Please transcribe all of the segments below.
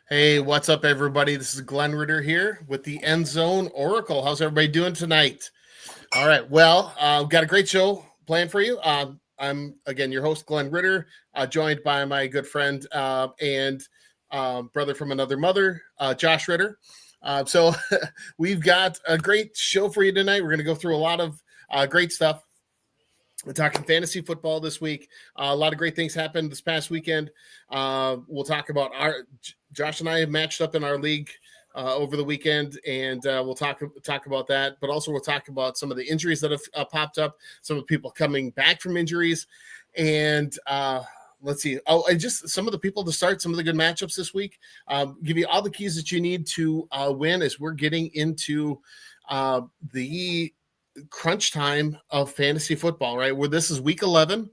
Hey, what's up, everybody? This is Glen Ritter here with the End Zone Oracle. How's everybody doing tonight? All right. Well, got a great show planned for you. I'm, again, your host, Glen Ritter, joined by my good friend and brother from another mother, Josh Ritter. So we've got a great show for you tonight. We're going to go through a lot of great stuff. We're talking fantasy football this week. A lot of great things happened this past weekend. We'll talk about Josh and I have matched up in our league over the weekend, and we'll talk about that. But also we'll talk about some of the injuries that have popped up, some of the people coming back from injuries, and let's see. Just some of the people to start, some of the good matchups this week. Give you all the keys that you need to win as we're getting into the crunch time of fantasy football, right? Where this is week 11.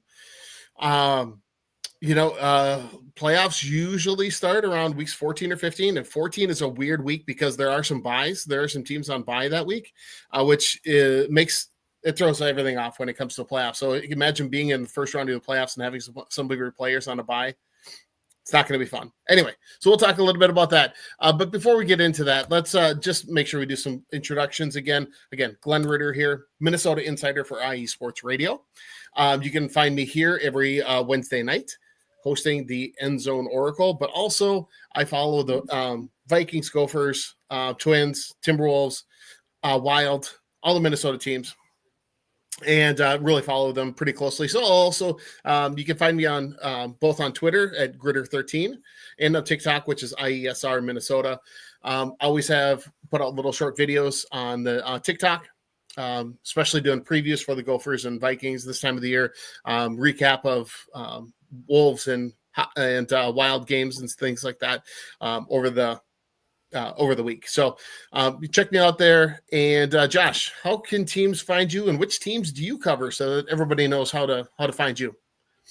Playoffs usually start around weeks 14 or 15, and 14 is a weird week because there are some buys. There are some teams on bye that week, which throws everything off when it comes to the playoffs. So you can imagine being in the first round of the playoffs and having some bigger players on a bye. It's not going to be fun. Anyway, so we'll talk a little bit about that. But before we get into that, let's just make sure we do some introductions again. Again, Glen Ritter here, Minnesota insider for IE Sports Radio. You can find me here every Wednesday night hosting the End Zone Oracle, but also I follow the Vikings, Gophers, Twins, Timberwolves, Wild, all the Minnesota teams, and really follow them pretty closely. So also you can find me on both on Twitter at Gritter13 and on TikTok, which is IESR Minnesota. Always have put out little short videos on the TikTok, especially doing previews for the Gophers and Vikings this time of the year, recap of Wolves and Wild games and things like that over the week. So you check me out there. And Josh, how can teams find you, and which teams do you cover so that everybody knows how to find you?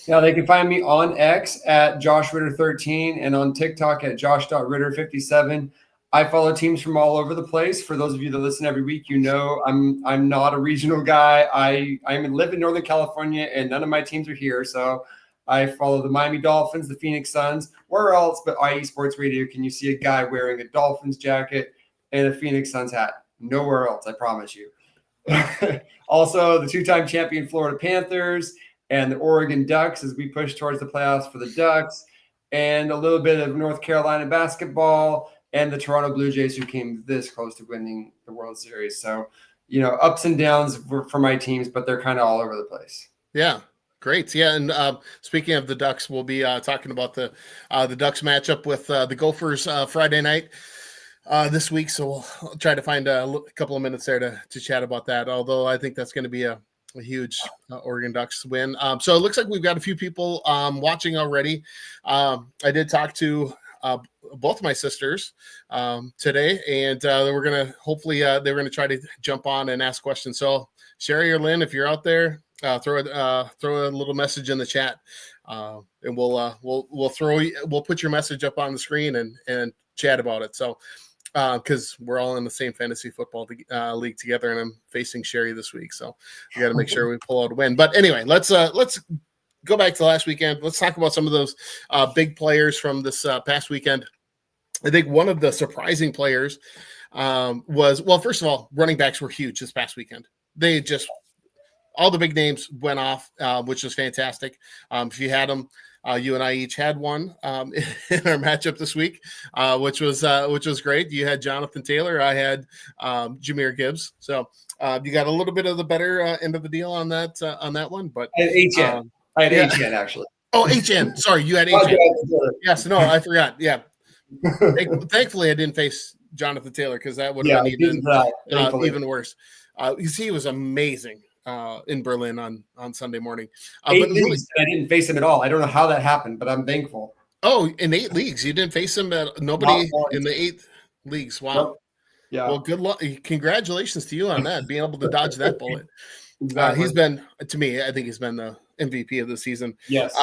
Yeah, they can find me on X at JoshRitter13 and on TikTok at Josh.Ritter57. I follow teams from all over the place. For those of you that listen every week, you know I'm not a regional guy. I live in Northern California, and none of my teams are here. So I follow the Miami Dolphins, the Phoenix Suns. Where else but IE Sports Radio can you see a guy wearing a Dolphins jacket and a Phoenix Suns hat? Nowhere else, I promise you. Also, the two-time champion Florida Panthers and the Oregon Ducks as we push towards the playoffs for the Ducks, and a little bit of North Carolina basketball and the Toronto Blue Jays, who came this close to winning the World Series. So, ups and downs for my teams, but they're kind of all over the place. Yeah. Great. Yeah. And speaking of the Ducks, we'll be talking about the Ducks matchup with the Gophers Friday night this week. So we'll try to find a couple of minutes there to chat about that. Although I think that's going to be a huge Oregon Ducks win. So it looks like we've got a few people watching already. I did talk to both my sisters today, and we're going to hopefully they're going to try to jump on and ask questions. So Sherry or Lynn, if you're out there, throw a little message in the chat, and we'll put your message up on the screen and chat about it. So because we're all in the same fantasy football league together, and I'm facing Sherry this week, so we got to make sure we pull out a win. But anyway, let's go back to last weekend. Let's talk about some of those big players from this past weekend. I think one of the surprising players was, well, first of all, running backs were huge this past weekend. They just all the big names went off, which was fantastic. If you had them, you and I each had one in our matchup this week, which was great. You had Jonathan Taylor, I had Jahmyr Gibbs. So you got a little bit of the better end of the deal on that one. But I had HN. I had HN actually. Oh, HN. Sorry, you had HN. Yes, no, I forgot. Yeah. Thankfully, I didn't face Jonathan Taylor because that would have been even worse. You see, he was amazing in Berlin on Sunday morning. But leagues, I didn't face him at all. I don't know how that happened, but I'm thankful. Oh, in 8 leagues, you didn't face him at nobody in the 8 leagues. Wow. Nope. Yeah. Well, good luck. Congratulations to you on that, being able to dodge that bullet. Exactly. He's been, to me, I think he's been the MVP of the season. Yes.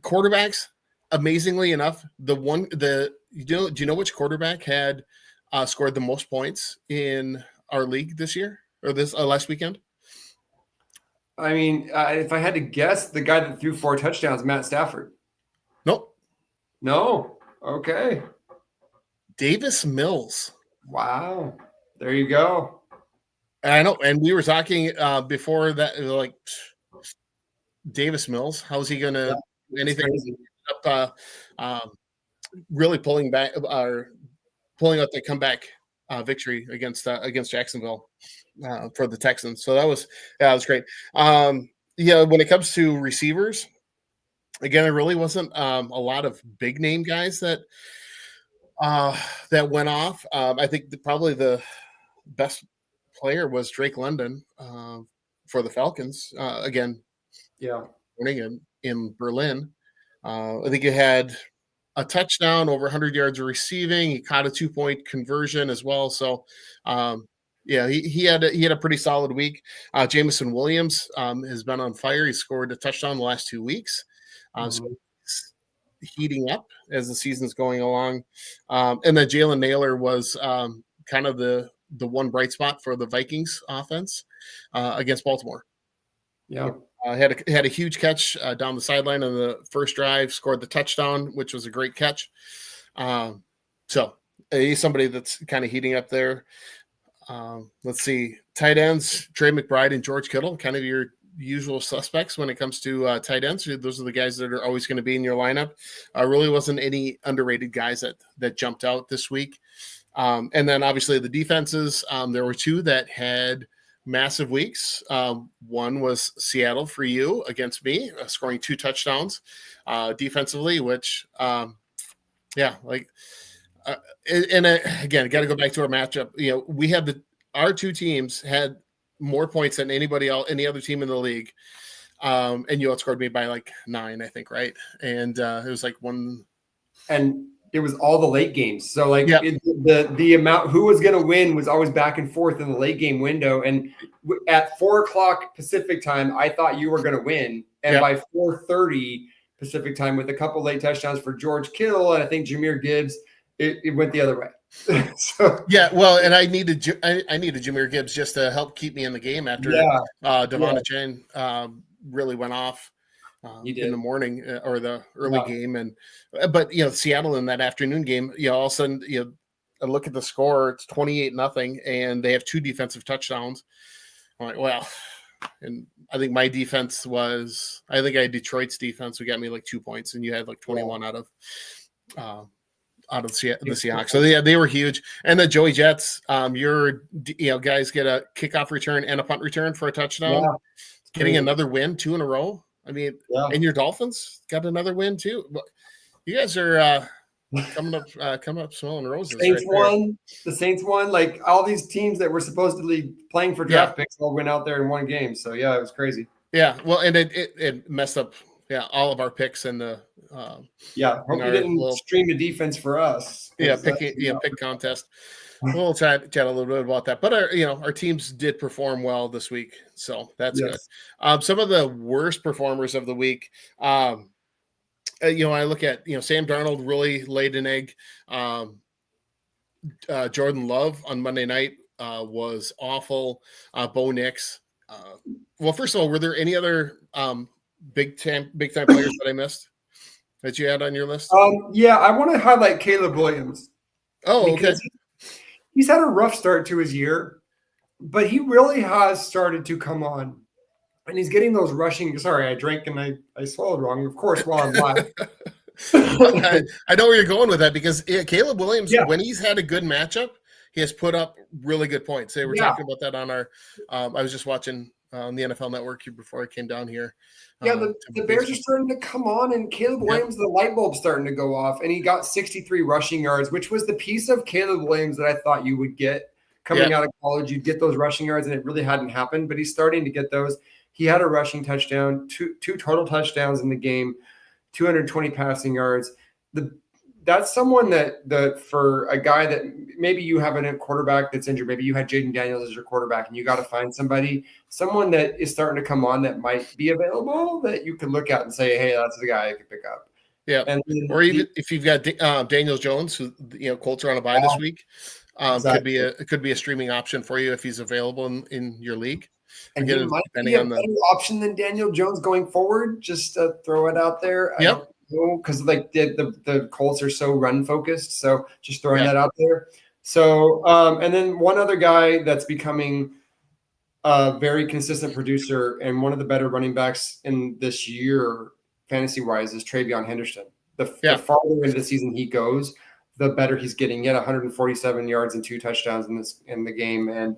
Quarterbacks, amazingly enough, do you know which quarterback had scored the most points in our league this year or this last weekend? I mean, if I had to guess, the guy that threw 4 touchdowns, Matt Stafford. Nope. No. Okay. Davis Mills. Wow. There you go. I know, and we were talking before that, like Davis Mills. How's he going to do anything? Up, really pulling back or pulling out the comeback victory against Jacksonville for the Texans. So that was great. When it comes to receivers, again, it really wasn't a lot of big name guys that went off. I think probably the best player was Drake London for the Falcons. Again, winning in Berlin. I think he had a touchdown, over 100 yards of receiving. He caught a 2-point conversion as well. So, he had a pretty solid week. Jameson Williams has been on fire. He scored a touchdown the last 2 weeks. So he's heating up as the season's going along. And then Jalen Naylor was kind of the one bright spot for the Vikings offense against Baltimore. Yeah. Had a huge catch down the sideline on the first drive, scored the touchdown, which was a great catch. So he's somebody that's kind of heating up there. Let's see. Tight ends, Trey McBride and George Kittle, kind of your usual suspects when it comes to tight ends. Those are the guys that are always going to be in your lineup. Really wasn't any underrated guys that jumped out this week. And then obviously the defenses, there were 2 that had massive weeks. One was Seattle for you against me, scoring 2 touchdowns defensively, which, again, got to go back to our matchup. We had our 2 teams had more points than any other team in the league. And you outscored me by like 9, I think, right? And it was like 1. And it was all the late games. So the amount who was going to win was always back and forth in the late game window. And at 4:00 Pacific time, I thought you were going to win. And by 4:30 Pacific time, with a couple late touchdowns for George Kittle and I think Jahmyr Gibbs, it went the other way. And I needed Jahmyr Gibbs just to help keep me in the game after Devon Achane really went off. In the morning or the early game, but Seattle in that afternoon game, all of a sudden I look at the score, it's 28-0, and they have 2 defensive touchdowns. I'm like, well, and I think my defense I had Detroit's defense who got me like 2 points, and you had like 21 out of the Seahawks. So they were huge. And the Joey Jets, your guys get a kickoff return and a punt return for a touchdown, getting another win, 2 in a row. I mean, and your Dolphins got another win too. You guys are coming up smelling roses. The Saints won. Like all these teams that were supposedly playing for draft picks all went out there and won games. So it was crazy. Yeah, well, and it messed up all of our picks and the hope you didn't stream a defense for us. Pick contest. We'll chat a little bit about that, but our teams did perform well this week, so that's good. Some of the worst performers of the week, I look at Sam Darnold really laid an egg. Jordan Love on Monday night was awful. Bo Nix. Well, first of all, were there any other big time players that I missed that you had on your list? I want to highlight Caleb Williams. Oh, okay. He's had a rough start to his year, but he really has started to come on. And he's getting those rushing. Sorry, I drank and I swallowed wrong, of course, while I'm live. I know where you're going with that because Caleb Williams, when he's had a good matchup, he has put up really good points. They were talking about that on our I was just watching on the NFL Network before I came down here. The Bears are starting to come on, and Caleb Williams, the light bulb's starting to go off, and he got 63 rushing yards, which was the piece of Caleb Williams that I thought you would get coming out of college. You'd get those rushing yards, and it really hadn't happened, but he's starting to get those. He had a rushing touchdown, two total touchdowns in the game, 220 passing yards. That's someone that for a guy that maybe you have a quarterback that's injured, maybe you had Jaden Daniels as your quarterback and you got to find someone that is starting to come on that might be available that you can look at and say, hey, that's the guy I could pick up. Yeah. Or even if you've got Daniel Jones, who Colts are on a bye this week, could be a streaming option for you if he's available in your league. And he might be a better option than Daniel Jones going forward. Just to throw it out there. because like the Colts are so run focused. So just throwing that out there. So and then one other guy that's becoming a very consistent producer and one of the better running backs in this year, fantasy wise, is Travion Henderson. The farther into the season he goes, the better he's getting. He had 147 yards and 2 touchdowns in the game, and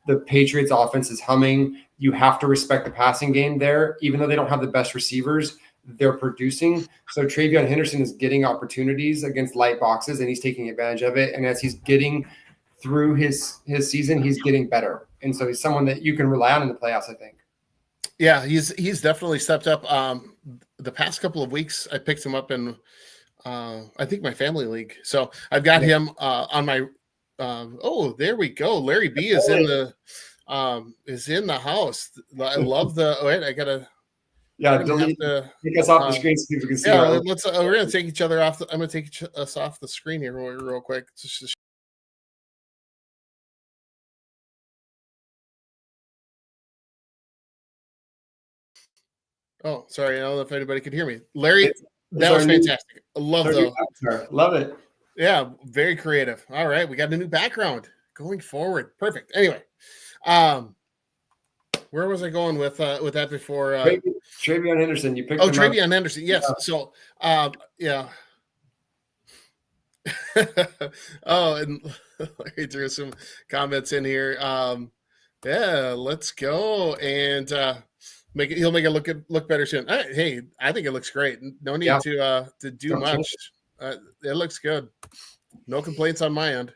the Patriots offense is humming. You have to respect the passing game there, even though they don't have the best receivers. They're producing. So Travion Henderson is getting opportunities against light boxes, and he's taking advantage of it. And as he's getting through his season, he's getting better. And so he's someone that you can rely on in the playoffs, I think. Yeah, he's definitely stepped up. The past couple of weeks, I picked him up in, I think, my family league. So I've got him on my. There we go. Larry B is in the house. I love the. Wait, I gotta. Yeah, take us off the screen so people can see. Yeah, let's. We're gonna take each other off. I'm gonna take us off the screen here real quick. Oh, sorry. I don't know if anybody could hear me. Larry, that was fantastic. I love it. Yeah, very creative. All right, we got a new background going forward. Perfect. Anyway, where was I going with that before? Travion Henderson. You picked. Travion Henderson. Yes. Yeah. So, yeah. And Larry threw some comments in here. Yeah, let's go and he'll make it look better soon. Hey, I think it looks great. No need to do much. It looks good. No complaints on my end.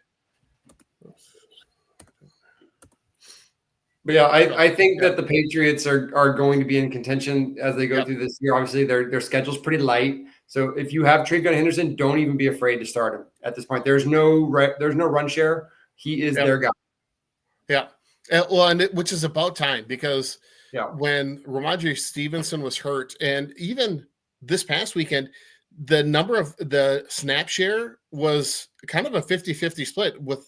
But yeah, I think that the Patriots are going to be in contention as they go through this year. Obviously, their schedule's pretty light. So if you have Travion Henderson, don't even be afraid to start him at this point. There's no run share. He is their guy. Yeah. Which is about time because when Ramondre Stevenson was hurt, and even this past weekend, the number of the snap share was kind of a 50-50 split with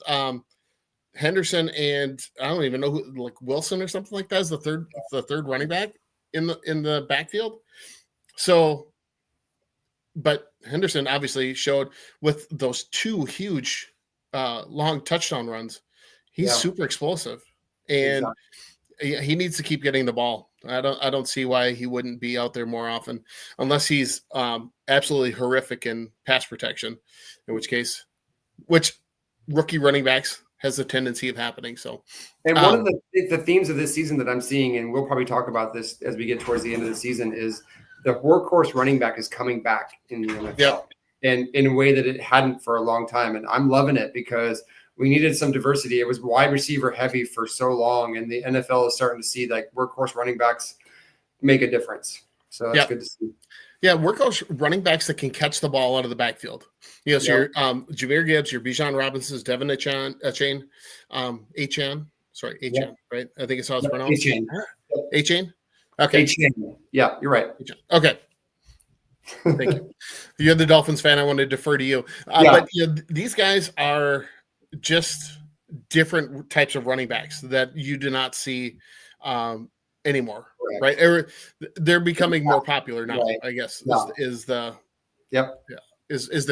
Henderson and I don't even know who, like Wilson or something like that, is the third running back in the backfield. So, but Henderson obviously showed with those 2 huge long touchdown runs, he's super explosive, and he needs to keep getting the ball. I don't see why he wouldn't be out there more often, unless he's absolutely horrific in pass protection, in which case, rookie running backs has a tendency of happening. So, and one of the themes of this season that I'm seeing, and we'll probably talk about this as we get towards the end of the season, is the workhorse running back is coming back in the NFL, and in a way that it hadn't for a long time. And I'm loving it because we needed some diversity. It was wide receiver heavy for so long, and the NFL is starting to see like workhorse running backs make a difference. So that's good to see. Yeah, workhorse running backs that can catch the ball out of the backfield. So your Jahmyr Gibbs, your Bijan Robinsons, Devin Achane, right? I think it's how it's pronounced. Achane? Okay. Achane. Yeah, you're right. Okay. Thank you. You're the Dolphins fan. I want to defer to you. But these guys are just different types of running backs that you do not see anymore, right? They're becoming more popular now, I guess, is the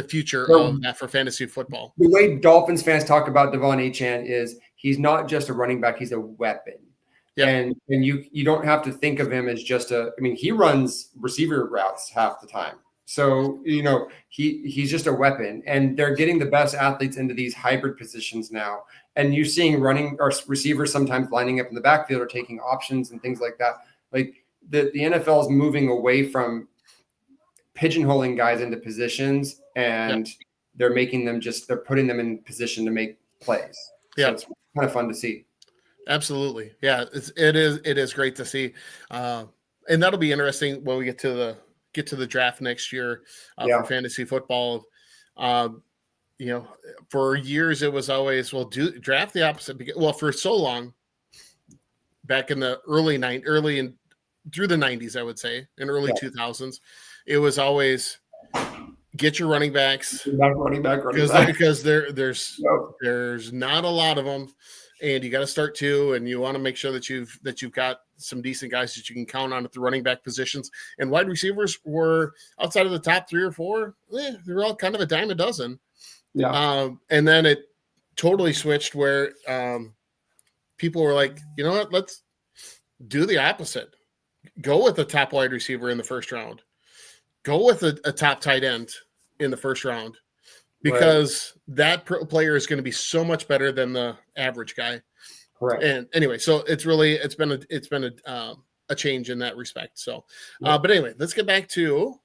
future of that for fantasy football. The way Dolphins fans talk about Devon Achane is he's not just a running back, he's a weapon. And you don't have to think of him as just he runs receiver routes half the time. So, he's just a weapon, and they're getting the best athletes into these hybrid positions now. And you're seeing running or receivers sometimes lining up in the backfield or taking options and things like that. Like the NFL is moving away from pigeonholing guys into positions, and they're making them they're putting them in position to make plays. So it's kind of fun to see. Absolutely. Yeah, it is great to see. And that'll be interesting when we get to the draft next year for fantasy football. For years it was always, draft the opposite. Well, for so long, back in the early and through the 90s, I would say, in early 2000s, it was always get your running backs because there's not a lot of them, and you got to start 2, and you want to make sure that you've got some decent guys that you can count on at the running back positions. And wide receivers were outside of the top 3 or 4. They're all kind of a dime a dozen. Yeah. And then it totally switched where people were like, you know what, let's do the opposite. Go with a top wide receiver in the first round. Go with a top tight end in the first round, because that player is going to be so much better than the average guy. Correct. And anyway, so it's been a change in that respect. So, but anyway, let's get back to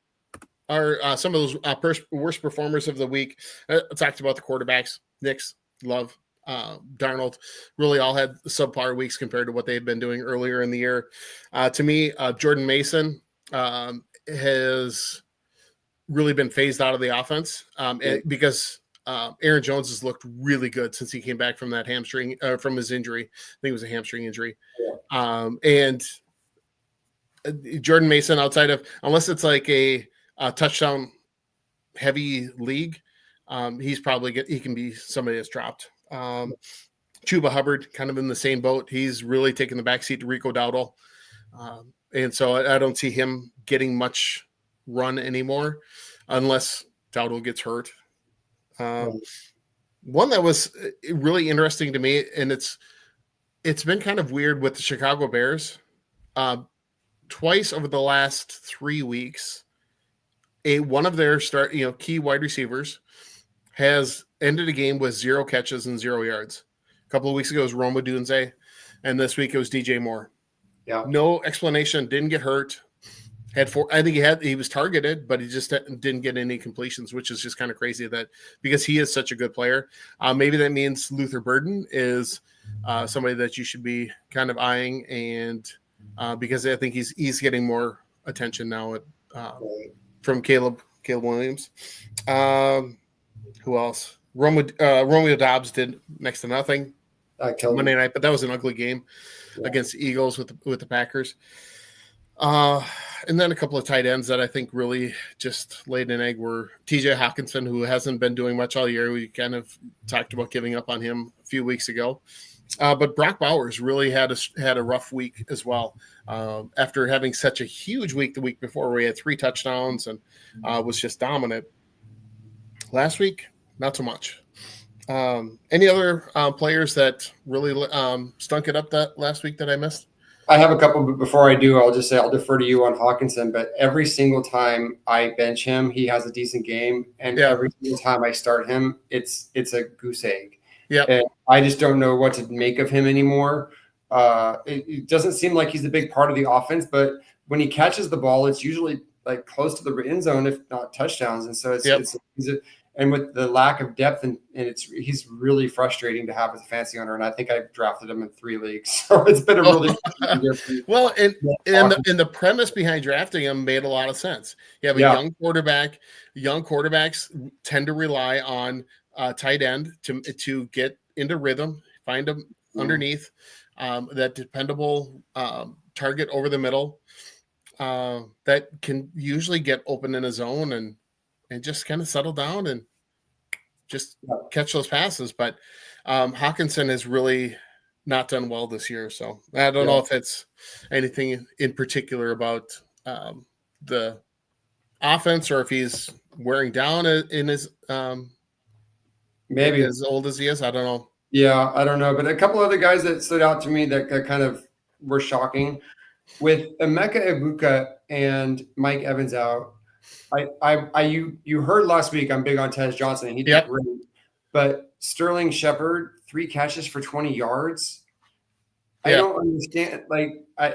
our some of those worst performers of the week. I talked about the quarterbacks. Nix, Love, Darnold, really all had subpar weeks compared to what they had been doing earlier in the year. To me, Jordan Mason has really been phased out of the offense because Aaron Jones has looked really good since he came back from that hamstring, from his injury. I think it was a hamstring injury. And Jordan Mason, outside of, unless it's like a touchdown heavy league, he can be somebody that's dropped. Chuba Hubbard, kind of in the same boat. He's really taken the backseat to Rico Dowdle. And so I don't see him getting much run anymore unless Dowdle gets hurt. One that was really interesting to me, and it's been kind of weird with the Chicago Bears. Twice over the last 3 weeks, one of their key wide receivers has ended a game with 0 catches and 0 yards. A couple of weeks ago it was Rome Odunze, and this week it was DJ Moore. Yeah, no explanation. Didn't get hurt. Had 4. I think he was targeted, but he just didn't get any completions, which is just kind of crazy that because he is such a good player. Maybe that means Luther Burden is somebody that you should be kind of eyeing, and because I think he's getting more attention now from Caleb Williams. Who else? Romeo Dobbs did next to nothing Monday night, but that was an ugly game against the Eagles with the Packers. And then a couple of tight ends that I think really just laid an egg were TJ Hawkinson, who hasn't been doing much all year. We kind of talked about giving up on him a few weeks ago. But Brock Bowers really had a rough week as well. After having such a huge week the week before, where he had 3 touchdowns and was just dominant. Last week, not so much. Any other players that really stunk it up that last week that I missed? I have a couple, but before I do, I'll just say I'll defer to you on Hawkinson. But every single time I bench him, he has a decent game, and every single time I start him, it's a goose egg. Yeah, and I just don't know what to make of him anymore. It doesn't seem like he's a big part of the offense, but when he catches the ball, it's usually like close to the end zone, if not touchdowns. And so and with the lack of depth, and he's really frustrating to have as a fantasy owner. And I think I drafted him in 3 leagues, so it's been a really well. And the premise behind drafting him made a lot of sense. You have a young quarterback. Young quarterbacks tend to rely on tight end to get into rhythm, find them underneath, that dependable target over the middle that can usually get open in a zone and just kind of settle down and just catch those passes. But Hawkinson has really not done well this year. So I don't know if it's anything in particular about the offense or if he's wearing down in his maybe as old as he is. I don't know. Yeah, I don't know. But a couple other guys that stood out to me that kind of were shocking with Emeka Egbuka and Mike Evans out. You heard last week I'm big on Tez Johnson, and he did great. But Sterling Shepard, 3 catches for 20 yards. I don't understand.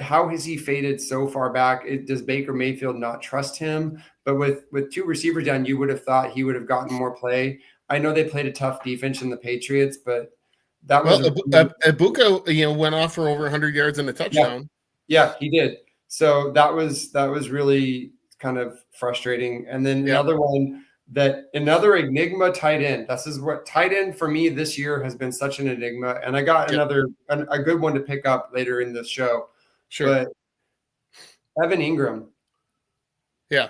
How has he faded so far back? Does Baker Mayfield not trust him? But with 2 receivers down, you would have thought he would have gotten more play. I know they played a tough defense in the Patriots, but that was Egbuka, went off for over 100 yards and a touchdown. Yeah, he did. So that was really kind of frustrating. And then another enigma tight end. This is what tight end for me this year has been such an enigma. And I got a good one to pick up later in the show. Sure. But Evan Ingram. Yeah.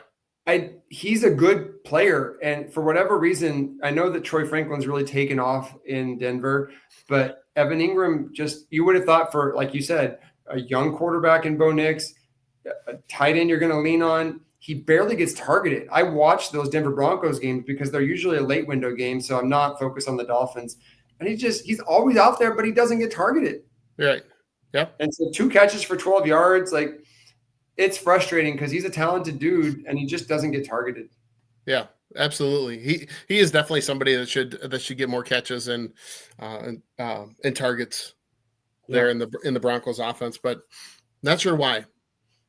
He's a good player. And for whatever reason, I know that Troy Franklin's really taken off in Denver, but Evan Ingram you would have thought for, like you said, a young quarterback in Bo Nix, a tight end you're going to lean on. He barely gets targeted. I watch those Denver Broncos games because they're usually a late window game, so I'm not focused on the Dolphins. And he's always out there, but he doesn't get targeted. Right. Yep. And so 2 catches for 12 yards, like it's frustrating because he's a talented dude and he just doesn't get targeted. Yeah, absolutely. He is definitely somebody that should get more catches and targets there in the Broncos offense, but not sure why.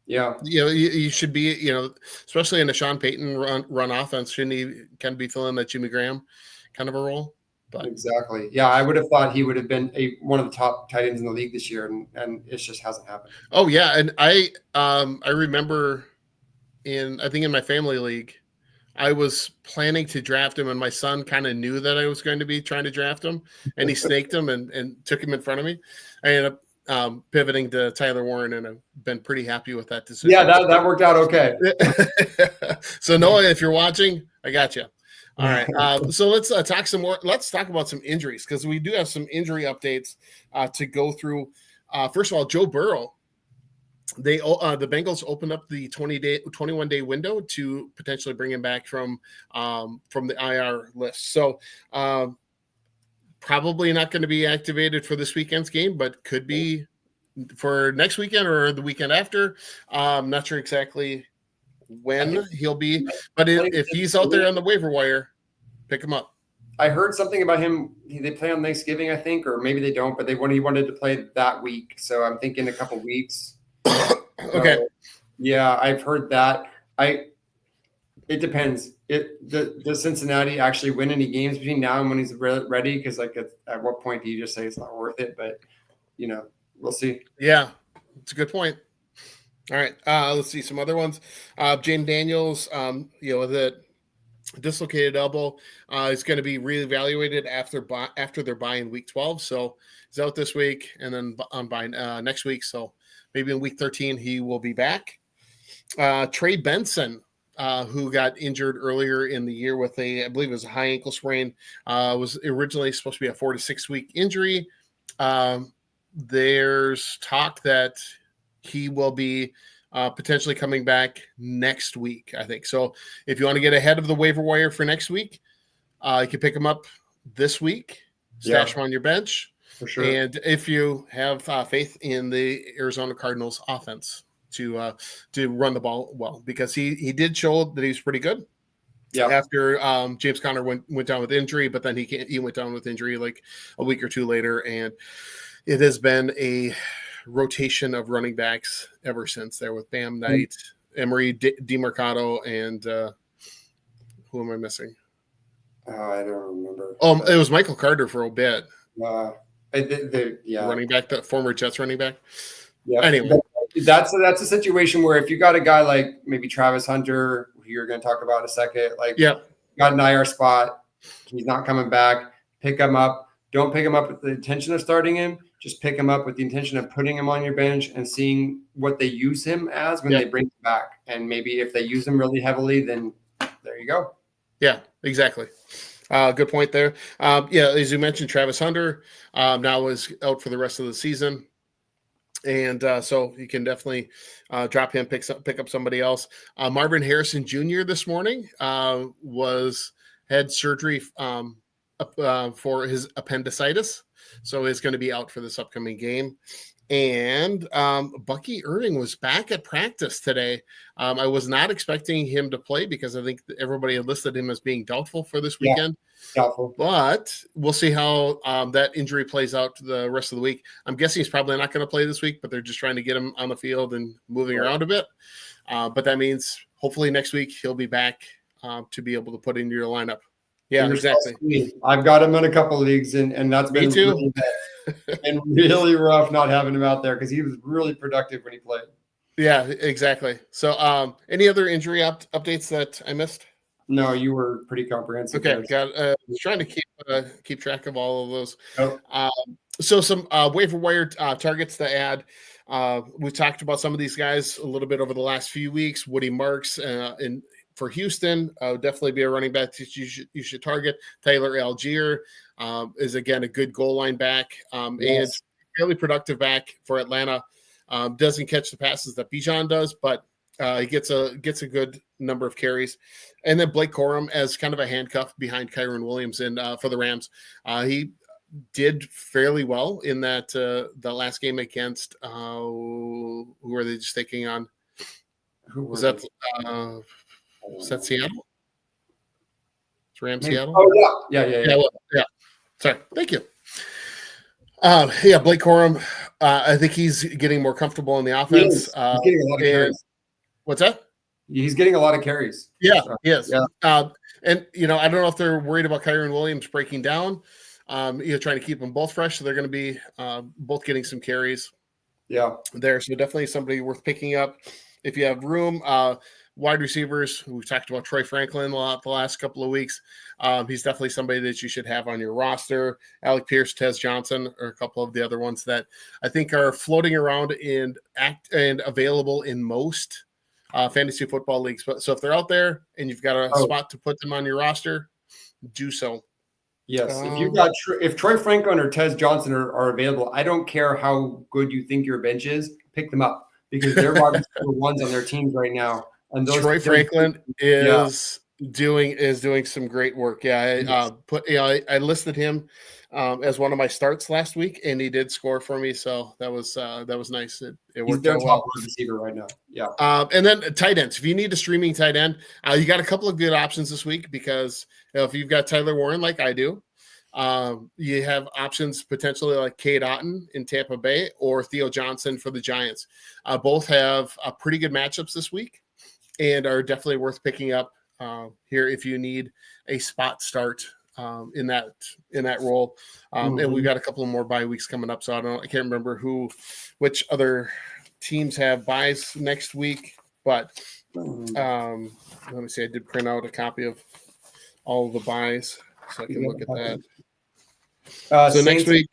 Yeah. You should be, especially in a Sean Payton run offense, shouldn't he kind of be filling that Jimmy Graham kind of a role? But exactly. Yeah, I would have thought he would have been one of the top tight ends in the league this year, and it just hasn't happened. Oh yeah, and I remember I think in my family league, I was planning to draft him, and my son kind of knew that I was going to be trying to draft him, and he snaked him and took him in front of me. I ended up pivoting to Tyler Warren, and I've been pretty happy with that decision. Yeah, that worked out okay. So Noah, if you're watching, I got you. All right. So let's talk some more. Let's talk about some injuries because we do have some injury updates to go through. First of all, Joe Burrow. The Bengals opened up the 21-day window to potentially bring him back from the IR list. So probably not going to be activated for this weekend's game, but could be for next weekend or the weekend after. Not sure exactly when he'll be, but if he's out there on the waiver wire, pick him up. I heard something about him. They play on Thanksgiving, I think, or maybe they don't, but he wanted to play that week. So I'm thinking a couple weeks. Okay. Yeah, I've heard that. It depends. Does Cincinnati actually win any games between now and when he's ready? Because at what point do you just say it's not worth it? But we'll see. Yeah, it's a good point. All right, let's see some other ones. Jaden Daniels, the dislocated elbow is going to be reevaluated after their bye in week 12. So he's out this week, and then on bye next week. So maybe in week 13 he will be back. Trey Benson, who got injured earlier in the year with I believe it was a high ankle sprain, was originally supposed to be a 4 to 6 week injury. There's talk that he will be potentially coming back next week, I think. So if you want to get ahead of the waiver wire for next week, you can pick him up this week, stash him on your bench. For sure. And if you have faith in the Arizona Cardinals offense to run the ball well, because he did show that he was pretty good. Yeah. After James Conner went down with injury, but then he went down with injury like a week or two later, and it has been a rotation of running backs ever since there with Bam Knight, Emery DeMarcado, and who am I missing? I don't remember. It was Michael Carter for a bit. Running back, the former Jets running back. Yeah. Anyway, that's a situation where if you got a guy like maybe Travis Hunter, who you're going to talk about in a second, got an IR spot, he's not coming back, pick him up. Don't pick him up with the intention of starting him. Just pick him up with the intention of putting him on your bench and seeing what they use him as when they bring him back. And maybe if they use him really heavily, then there you go. Yeah, exactly. Good point there. As you mentioned, Travis Hunter now is out for the rest of the season. And so you can definitely drop him, pick up somebody else. Marvin Harrison Jr. this morning had surgery for his appendicitis. So he's going to be out for this upcoming game. And Bucky Irving was back at practice today. I was not expecting him to play because I think everybody had listed him as being doubtful for this weekend. Doubtful. But we'll see how that injury plays out the rest of the week. I'm guessing he's probably not going to play this week, but they're just trying to get him on the field and moving around a bit. But that means hopefully next week he'll be back to be able to put into your lineup. Yeah, exactly. I've got him in a couple of leagues, and that's been really and really rough not having him out there because he was really productive when he played. Yeah, exactly. So any other injury updates that I missed? No, you were pretty comprehensive. Okay, was trying to keep track of all of those. Oh. So some waiver wire targets to add. We've talked about some of these guys a little bit over the last few weeks. Woody Marks for Houston, would definitely be a running back that you should target. Tyler Algier is, again, a good goal line back and fairly productive back for Atlanta. Doesn't catch the passes that Bijan does, but he gets a good number of carries. And then Blake Corum as kind of a handcuff behind Kyron Williams and for the Rams. He did fairly well in that the last game against who were they just taking on? Was that Seattle? It's Rams Seattle? Oh yeah. Sorry. Thank you. Blake Corum. I think he's getting more comfortable in the offense. He's getting a lot of carries. What's that? He's getting a lot of carries. Yeah, yes. Yeah. And I don't know if they're worried about Kyron Williams breaking down. Trying to keep them both fresh, so they're going to be both getting some carries. Yeah, there. So definitely somebody worth picking up if you have room. Wide receivers, we've talked about Troy Franklin a lot the last couple of weeks. He's definitely somebody that you should have on your roster. Alec Pierce, Tez Johnson are a couple of the other ones that I think are floating around and available in most fantasy football leagues. So if they're out there and you've got a spot to put them on your roster, do so. Yes, if Troy Franklin or Tez Johnson are available, I don't care how good you think your bench is, pick them up because they're wide receiver ones on their teams right now. And Troy Franklin is doing some great work. Yeah, I listed him as one of my starts last week, and he did score for me. So that was nice. It worked. He's their top wide receiver right now. Yeah. And then tight ends. If you need a streaming tight end, you got a couple of good options this week because if you've got Tyler Warren like I do, you have options potentially like Cade Otton in Tampa Bay or Theo Johnson for the Giants. Both have pretty good matchups this week and are definitely worth picking up here if you need a spot start in that role. And we've got a couple of more bye weeks coming up, so I can't remember which other teams have buys next week, but let me see. I did print out a copy of all of the buys, so I can look at that. So next week,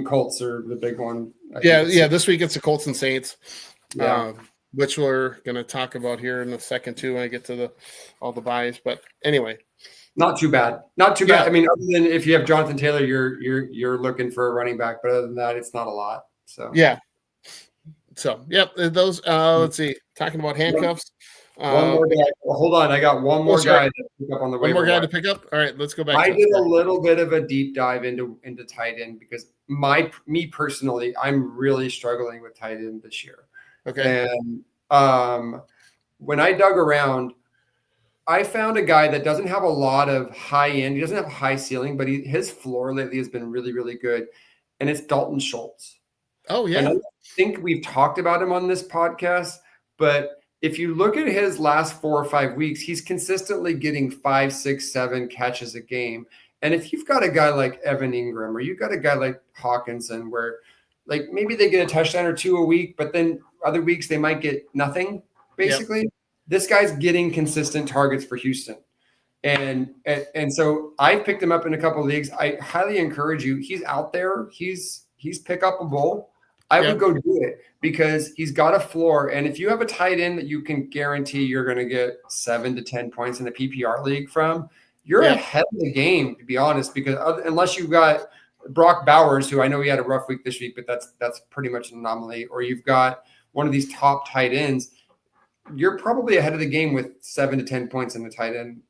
Colts are the big one. This week it's the Colts and Saints. Yeah. Which we're going to talk about here in a second too when I get to all the buys. But anyway, not too bad. Not too bad. I mean, other than if you have Jonathan Taylor, you're looking for a running back. But other than that, it's not a lot. So yeah. So those. Let's see. Talking about handcuffs. One more guy. Well, hold on, I got one more guy to pick up on the waiver. One more guy to pick up. All right, let's go back. I did a little bit of a deep dive into tight end because me personally, I'm really struggling with tight end this year. Okay. And when I dug around, I found a guy that doesn't have a lot of high end. He doesn't have a high ceiling, but his floor lately has been really, really good. And it's Dalton Schultz. Oh, yeah. And I think we've talked about him on this podcast, but if you look at his last 4 or 5 weeks, he's consistently getting 5, 6, 7 catches a game. And if you've got a guy like Evan Ingram or you've got a guy like Hawkinson where like maybe they get a touchdown or 2 a week, but then other weeks they might get nothing, basically. Yep. This guy's getting consistent targets for Houston. And so I picked him up in a couple of leagues. I highly encourage you. He's out there. He's pick upable. I would go do it because he's got a floor. And if you have a tight end that you can guarantee you're going to get 7 to 10 points in the PPR league from, you're ahead of the game, to be honest, because unless you've got Brock Bowers, who I know he had a rough week this week, but that's pretty much an anomaly, or you've got one of these top tight ends, you're probably ahead of the game with 7 to 10 points in the tight end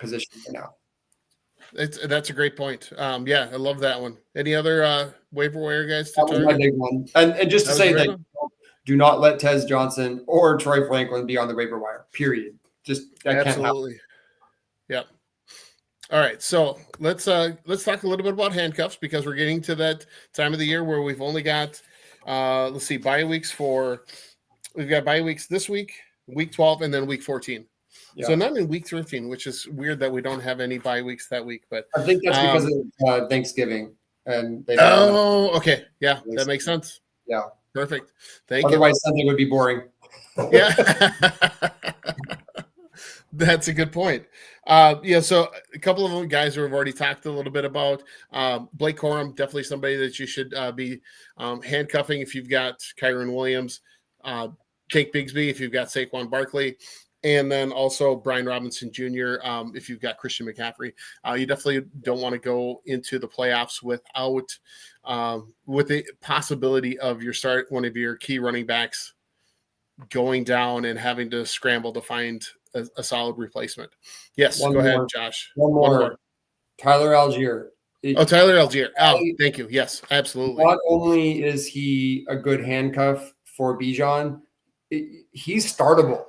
position for now. That's a great point. I love that one. Any other waiver wire guys to target? That was my big one. And just to say that do not let Tez Johnson or Troy Franklin be on the waiver wire, period. Just that can't happen. Yep. All right, so let's talk a little bit about handcuffs because we're getting to that time of the year where we've only got bye weeks we've got bye weeks this week, week 12, and then week 14. Yeah. So not in week 13, which is weird that we don't have any bye weeks that week. But I think that's because of Thanksgiving. And okay. Yeah, that makes sense. Yeah. Perfect. Thank you. Otherwise, Sunday would be boring. Yeah. That's a good point. So a couple of guys who have already talked a little bit about. Blake Corum, definitely somebody that you should be handcuffing if you've got Kyron Williams. Tank Bigsby if you've got Saquon Barkley. And then also Brian Robinson Jr. If you've got Christian McCaffrey, you definitely don't want to go into the playoffs without with the possibility of one of your key running backs going down and having to scramble to find a solid replacement. Yes, go ahead, Josh. One more. Tyler Algier. Tyler Algier. Oh, thank you. Yes, absolutely. Not only is he a good handcuff for Bijan, he's startable.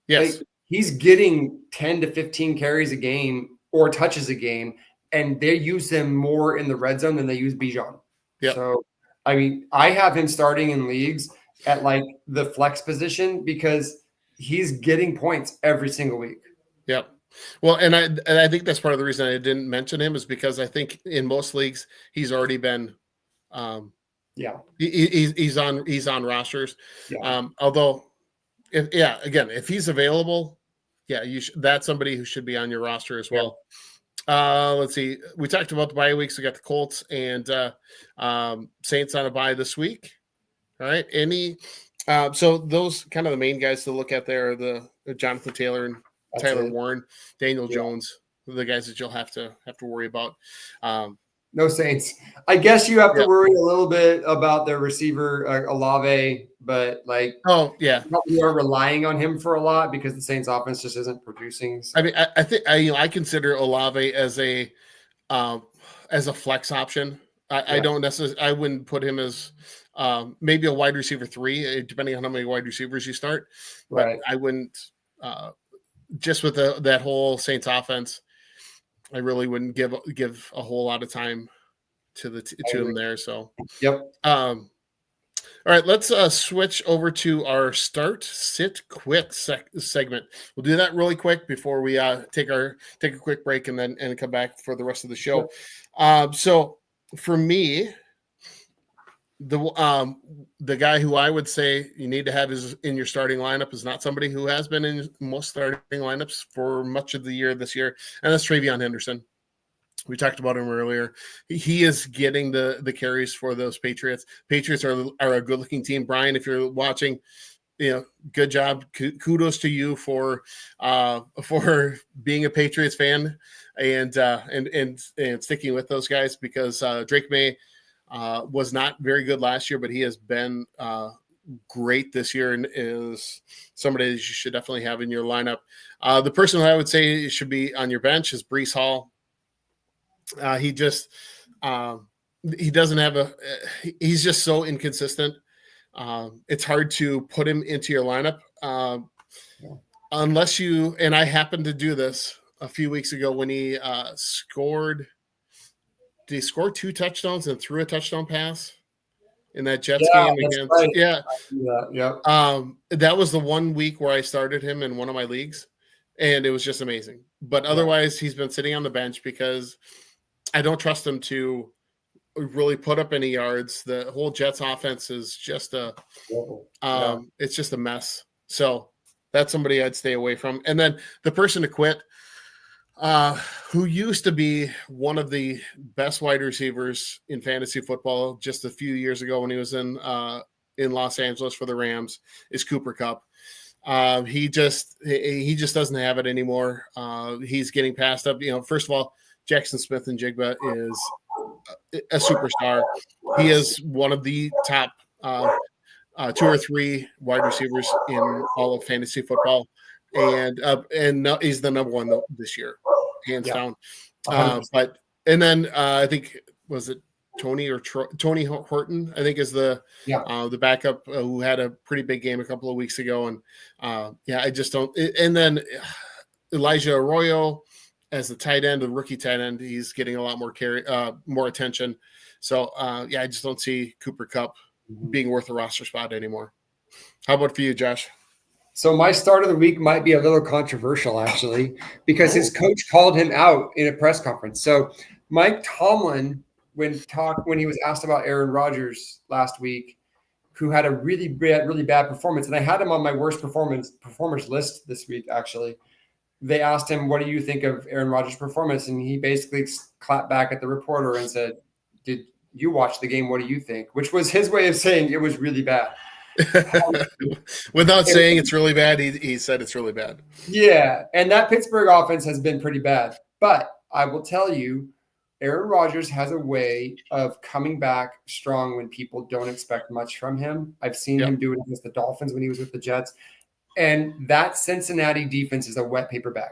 Yes. Like, he's getting 10 to 15 carries a game or touches a game, and they use him more in the red zone than they use Bijan. Yep. So, I mean, I have him starting in leagues at like the flex position because he's getting points every single week. Yep. Well, and I think that's part of the reason I didn't mention him is because I think in most leagues he's already been, he's on rosters. Yeah. Although, if he's available, that's somebody who should be on your roster as well. Let's see. We talked about the bye weeks. We got the Colts and Saints on a bye this week. All right. So those kind of the main guys to look at there are the Jonathan Taylor and Tyler Warren, Daniel Jones, the guys that you'll have to worry about. No Saints. I guess you have to worry a little bit about their receiver Olave, but you are relying on him for a lot because the Saints offense just isn't producing. So. I mean, I think I consider Olave as a flex option. I don't necessarily. I wouldn't put him as maybe a wide receiver 3, depending on how many wide receivers you start. But I wouldn't. Just with that whole Saints offense, I really wouldn't give a whole lot of time to him there. So, all right, let's switch over to our start, sit, quit segment. We'll do that really quick before we take a quick break and come back for the rest of the show. So for me, the guy who I would say you need to have in your starting lineup is not somebody who has been in most starting lineups for much of the year this year, and that's Travion Henderson. We talked about him earlier. He is getting the carries for those Patriots. Patriots are a good-looking team. Brian, if you're watching, good job. Kudos to you for being a Patriots fan and sticking with those guys because Drake May was not very good last year, but he has been great this year and is somebody that you should definitely have in your lineup. The person who I would say should be on your bench is Breece Hall. He doesn't have he's just so inconsistent. It's hard to put him into your lineup unless and I happened to do this a few weeks ago when he scored. Did he score 2 touchdowns and threw a touchdown pass in that Jets game against? Right. That was the 1 week where I started him in one of my leagues, and it was just amazing. But otherwise, he's been sitting on the bench because I don't trust him to really put up any yards. The whole Jets offense is just it's just a mess. So that's somebody I'd stay away from. And then the person to quit, who used to be one of the best wide receivers in fantasy football just a few years ago when he was in Los Angeles for the Rams, is Cooper Kupp. He just doesn't have it anymore. He's getting passed up. First of all, Jackson Smith-Njigba is a superstar. He is one of the top 2 or 3 wide receivers in all of fantasy football, and he's the number 1 this year, hands down. But then I think was it Tony Horton? I think is the backup who had a pretty big game a couple of weeks ago, and I just don't. And then Elijah Arroyo as the tight end, the rookie tight end, he's getting a lot more attention. So I just don't see Cooper Kupp being worth a roster spot anymore. How about for you, Josh? So my start of the week might be a little controversial, actually, because his coach called him out in a press conference. So Mike Tomlin, when he was asked about Aaron Rodgers last week, who had a really bad performance, and I had him on my worst performers list this week, actually. They asked him, what do you think of Aaron Rodgers' performance? And he basically clapped back at the reporter and said, did you watch the game? What do you think? Which was his way of saying it was really bad. Without saying it's really bad, he said it's really bad. Yeah, and that Pittsburgh offense has been pretty bad. But I will tell you, Aaron Rodgers has a way of coming back strong when people don't expect much from him. I've seen him do it against the Dolphins when he was with the Jets. And that Cincinnati defense is a wet paper bag.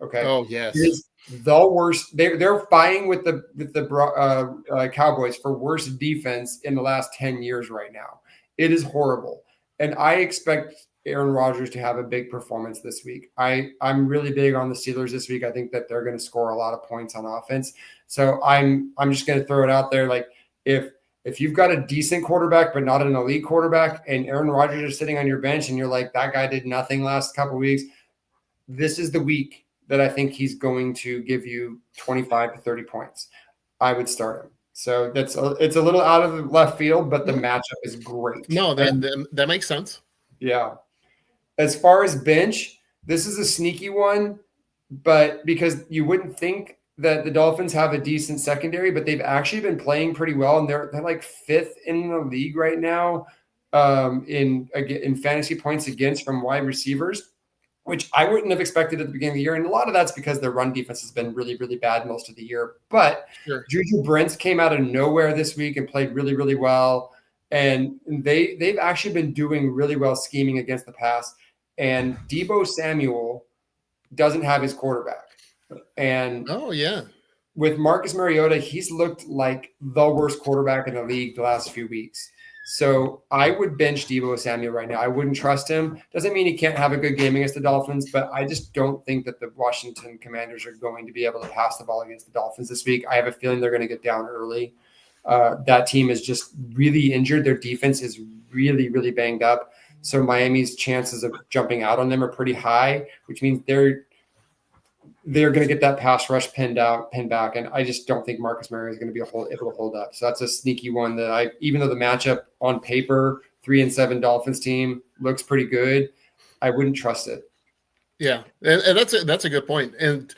Okay. Oh, yes. It is the worst. They're vying with the Cowboys for worst defense in the last 10 years right now. It is horrible. And I expect Aaron Rodgers to have a big performance this week. I'm really big on the Steelers this week. I think that they're going to score a lot of points on offense. So I'm just going to throw it out there. Like if you've got a decent quarterback but not an elite quarterback, and Aaron Rodgers is sitting on your bench and you're like, that guy did nothing last couple of weeks, this is the week that I think he's going to give you 25 to 30 points. I would start him. So it's a little out of the left field, but the matchup is great. No, that makes sense. Yeah. As far as bench, this is a sneaky one, but because you wouldn't think that the Dolphins have a decent secondary, but they've actually been playing pretty well, and they're like 5th in the league right now in fantasy points against from wide receivers, which I wouldn't have expected at the beginning of the year. And a lot of that's because their run defense has been really, really bad most of the year. But Juju Brents came out of nowhere this week and played really, really well. And they've actually been doing really well scheming against the pass. And Deebo Samuel doesn't have his quarterback. And with Marcus Mariota, he's looked like the worst quarterback in the league the last few weeks. So I would bench Deebo Samuel right now. I wouldn't trust him. Doesn't mean he can't have a good game against the Dolphins, but I just don't think that the Washington Commanders are going to be able to pass the ball against the Dolphins this week. I have a feeling they're going to get down early. That team is just really injured. Their defense is really, really banged up. So Miami's chances of jumping out on them are pretty high, which means they're going to get that pass rush pinned back. And I just don't think Marcus Mariota is going to be able to hold up. So that's a sneaky one that even though the matchup on paper, 3-7 Dolphins team looks pretty good, I wouldn't trust it. Yeah. And that's a good point. And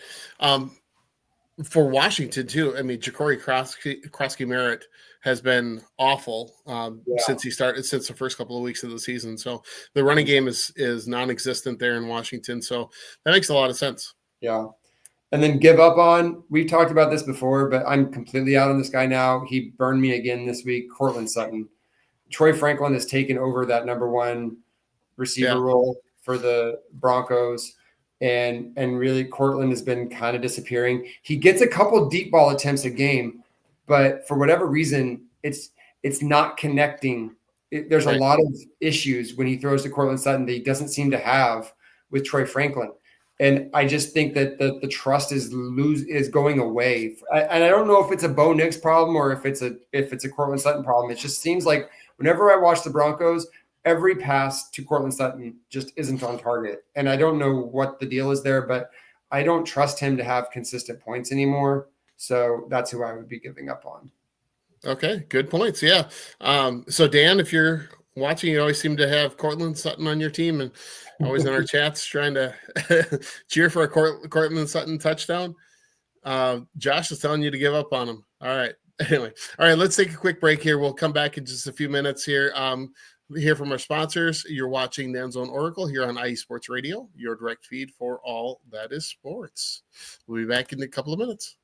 for Washington too, I mean, Ja'Cory Krosky-Merritt has been awful since the first couple of weeks of the season. So the running game is non-existent there in Washington. So that makes a lot of sense. Yeah. And then give up on, we've talked about this before, but I'm completely out on this guy now. He burned me again this week, Courtland Sutton. Troy Franklin has taken over that number one receiver role for the Broncos. And really Courtland has been kind of disappearing. He gets a couple deep ball attempts a game, but for whatever reason, it's not connecting. There's a lot of issues when he throws to Courtland Sutton that he doesn't seem to have with Troy Franklin. And I just think that the trust is going away. And I don't know if it's a Bo Nix problem or if it's a Courtland Sutton problem. It just seems like whenever I watch the Broncos, every pass to Courtland Sutton just isn't on target. And I don't know what the deal is there, but I don't trust him to have consistent points anymore. So that's who I would be giving up on. Okay, good points. Yeah. So Dan, if you're watching, you always seem to have Courtland Sutton on your team and always in our chats trying to cheer for a Courtland Sutton touchdown. Josh is telling you to give up on him. All right. Anyway. All right. Let's take a quick break here. We'll come back in just a few minutes here. Hear from our sponsors. You're watching the End Zone Oracle here on IE Sports Radio, your direct feed for all that is sports. We'll be back in a couple of minutes.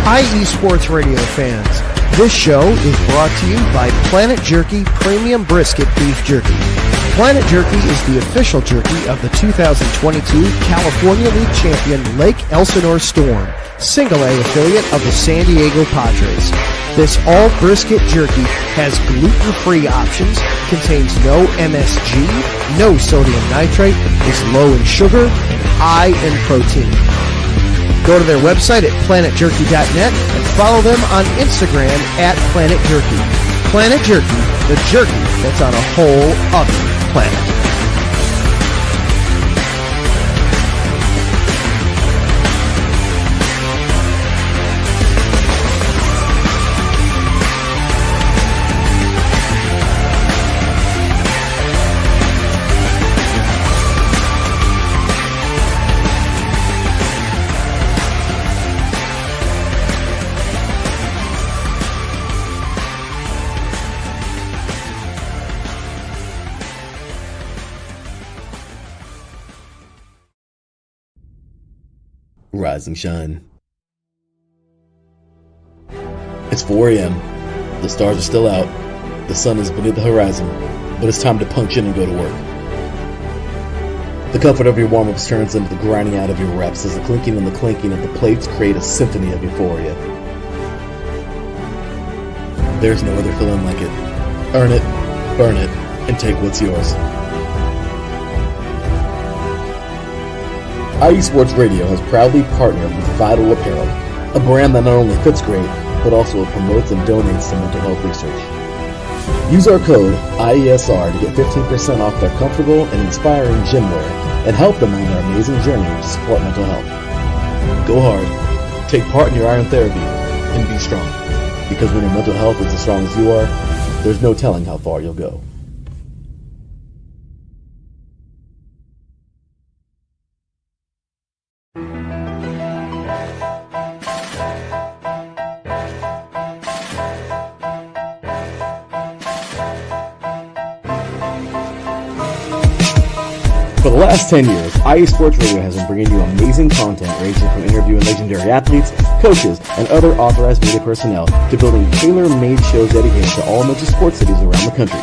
IE Sports Radio fans, this show is brought to you by Planet Jerky Premium Brisket Beef Jerky. Planet Jerky is the official jerky of the 2022 California League champion Lake Elsinore Storm, single A affiliate of the San Diego Padres. This all brisket jerky has gluten-free options, contains no MSG, no sodium nitrate, is low in sugar, and high in protein. Go to their website at planetjerky.net and follow them on Instagram at Planet Jerky. Planet Jerky, the jerky that's on a whole other planet. rise and shine. It's 4 a.m. The stars are still out. The sun is beneath the horizon, but it's time to punch in and go to work. The comfort of your warm-ups turns into the grinding out of your reps as the clinking and the clanking of the plates create a symphony of euphoria. There's no other feeling like it. Earn it, burn it, and take what's yours. IE Sports Radio has proudly partnered with Vital Apparel, a brand that not only fits great, but also promotes and donates to mental health research. Use our code IESR to get 15% off their comfortable and inspiring gym wear and help them on their amazing journey to support mental health. Go hard, take part in your iron therapy, and be strong. Because when your mental health is as strong as you are, there's no telling how far you'll go. For the last 10 years, IE Sports Radio has been bringing you amazing content ranging from interviewing legendary athletes, coaches, and other authorized media personnel to building tailor-made shows dedicated to all major sports cities around the country.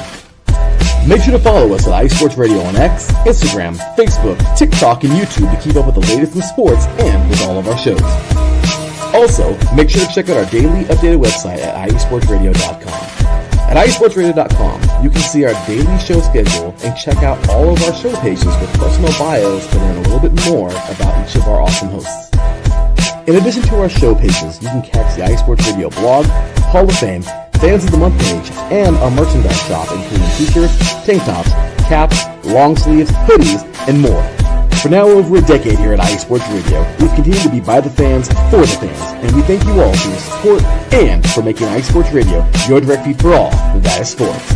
Make sure to follow us at IE Sports Radio on X, Instagram, Facebook, TikTok, and YouTube to keep up with the latest in sports and with all of our shows. Also, make sure to check out our daily updated website at iesportsradio.com. At iesportsradio.com, you can see our daily show schedule and check out all of our show pages with personal bios to learn a little bit more about each of our awesome hosts. In addition to our show pages, you can catch the IE Sports Radio blog, Hall of Fame, Fans of the Month page, and our merchandise shop including t-shirts, tank tops, caps, long sleeves, hoodies, and more. For now over a decade here at IE Sports Radio, we've continued to be by the fans, for the fans, and we thank you all for your support and for making IE Sports Radio your direct feed for all that is sports.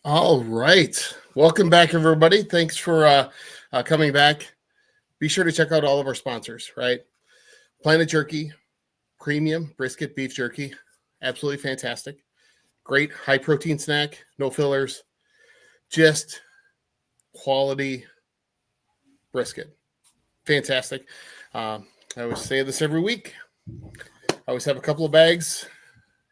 All right. Welcome back, everybody. Thanks for coming back. Be sure to check out all of our sponsors, right? Planet Jerky, premium brisket beef jerky. Absolutely fantastic. Great high protein snack, no fillers, just quality brisket. Fantastic. I always say this every week. I always have a couple of bags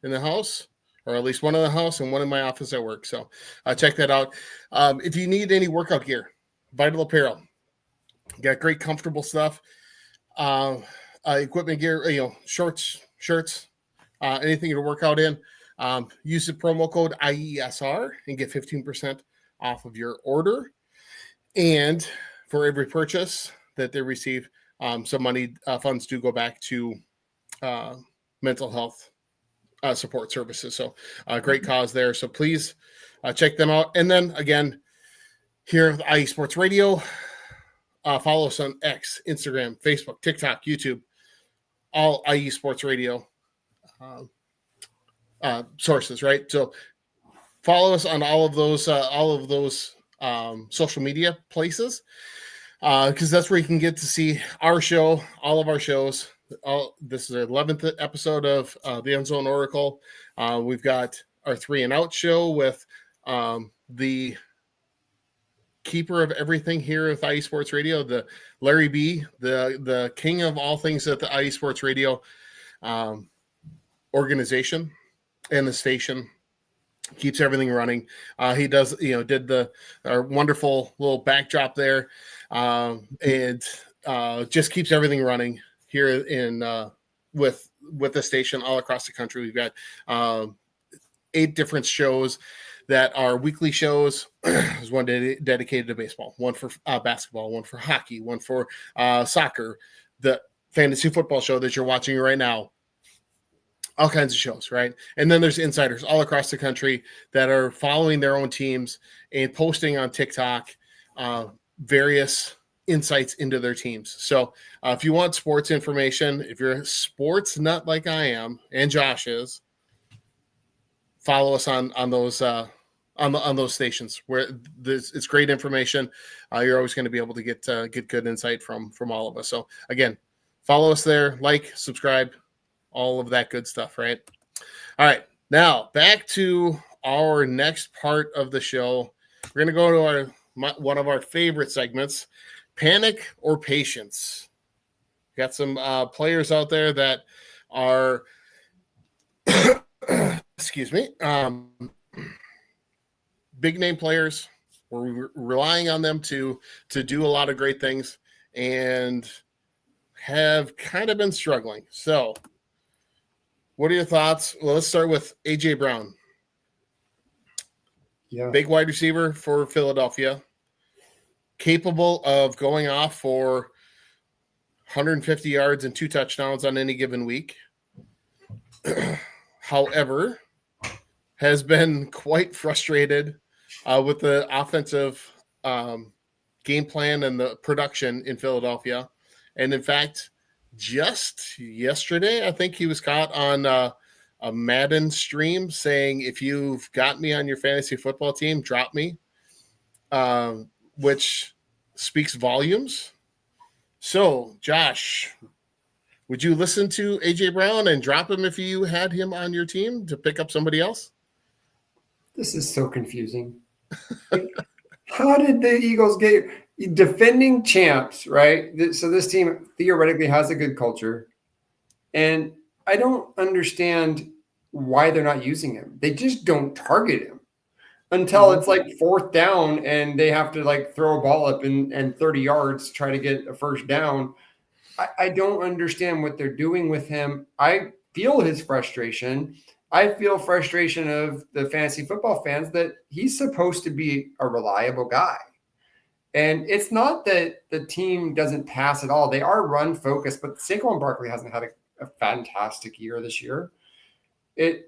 in the house, or at least one in the house and one in my office at work. So check that out. If you need any workout gear, Vital Apparel. Got great comfortable stuff. Equipment gear, shorts, shirts, anything to work out in. Use the promo code IESR and get 15% off of your order. And for every purchase that they receive, some money funds do go back to mental health support services. So great cause there. So please check them out. And then again, here at IE Sports Radio, follow us on X, Instagram, Facebook, TikTok, YouTube, all IE Sports Radio sources, right? So follow us on all of those social media places, because that's where you can get to see our show, all of our shows. This is the 11th episode of the End Zone Oracle. We've got our 3 and Out show with the keeper of everything here with IE Sports Radio, the Larry B, the king of all things at the IE Sports Radio organization and the station. Keeps everything running. He does, did our wonderful little backdrop there, and just keeps everything running here in with the station all across the country. We've got 8 different shows that are weekly shows. There's one dedicated to baseball, one for basketball, one for hockey, one for soccer, the fantasy football show that you're watching right now. All kinds of shows, right? And then there's insiders all across the country that are following their own teams and posting on TikTok various insights into their teams. So if you want sports information, if you're a sports nut like I am and Josh is, follow us on those on those stations where it's great information. You're always going to be able to get good insight from all of us. So again, follow us there, like, subscribe, all of that good stuff, right? All right, now back to our next part of the show. We're going to go to one of our favorite segments, Panic or Patience. Got some players out there that are, excuse me, big name players. We're relying on them to do a lot of great things and have kind of been struggling. So what are your thoughts? Well, let's start with AJ Brown. Yeah. Big wide receiver for Philadelphia, capable of going off for 150 yards and 2 touchdowns on any given week. However, has been quite frustrated with the offensive game plan and the production in Philadelphia. And in fact, just yesterday, I think he was caught on a Madden stream saying, if you've got me on your fantasy football team, drop me, which speaks volumes. So, Josh, would you listen to AJ Brown and drop him if you had him on your team to pick up somebody else? This is so confusing. How did the Eagles get defending champs, right? So this team theoretically has a good culture. And I don't understand why they're not using him. They just don't target him until it's like 4th down and they have to like throw a ball up and 30 yards to try to get a first down. I don't understand what they're doing with him. I feel his frustration. I feel frustration of the fantasy football fans that he's supposed to be a reliable guy. And it's not that the team doesn't pass at all. They are run focused, but Saquon Barkley hasn't had a fantastic year this year. I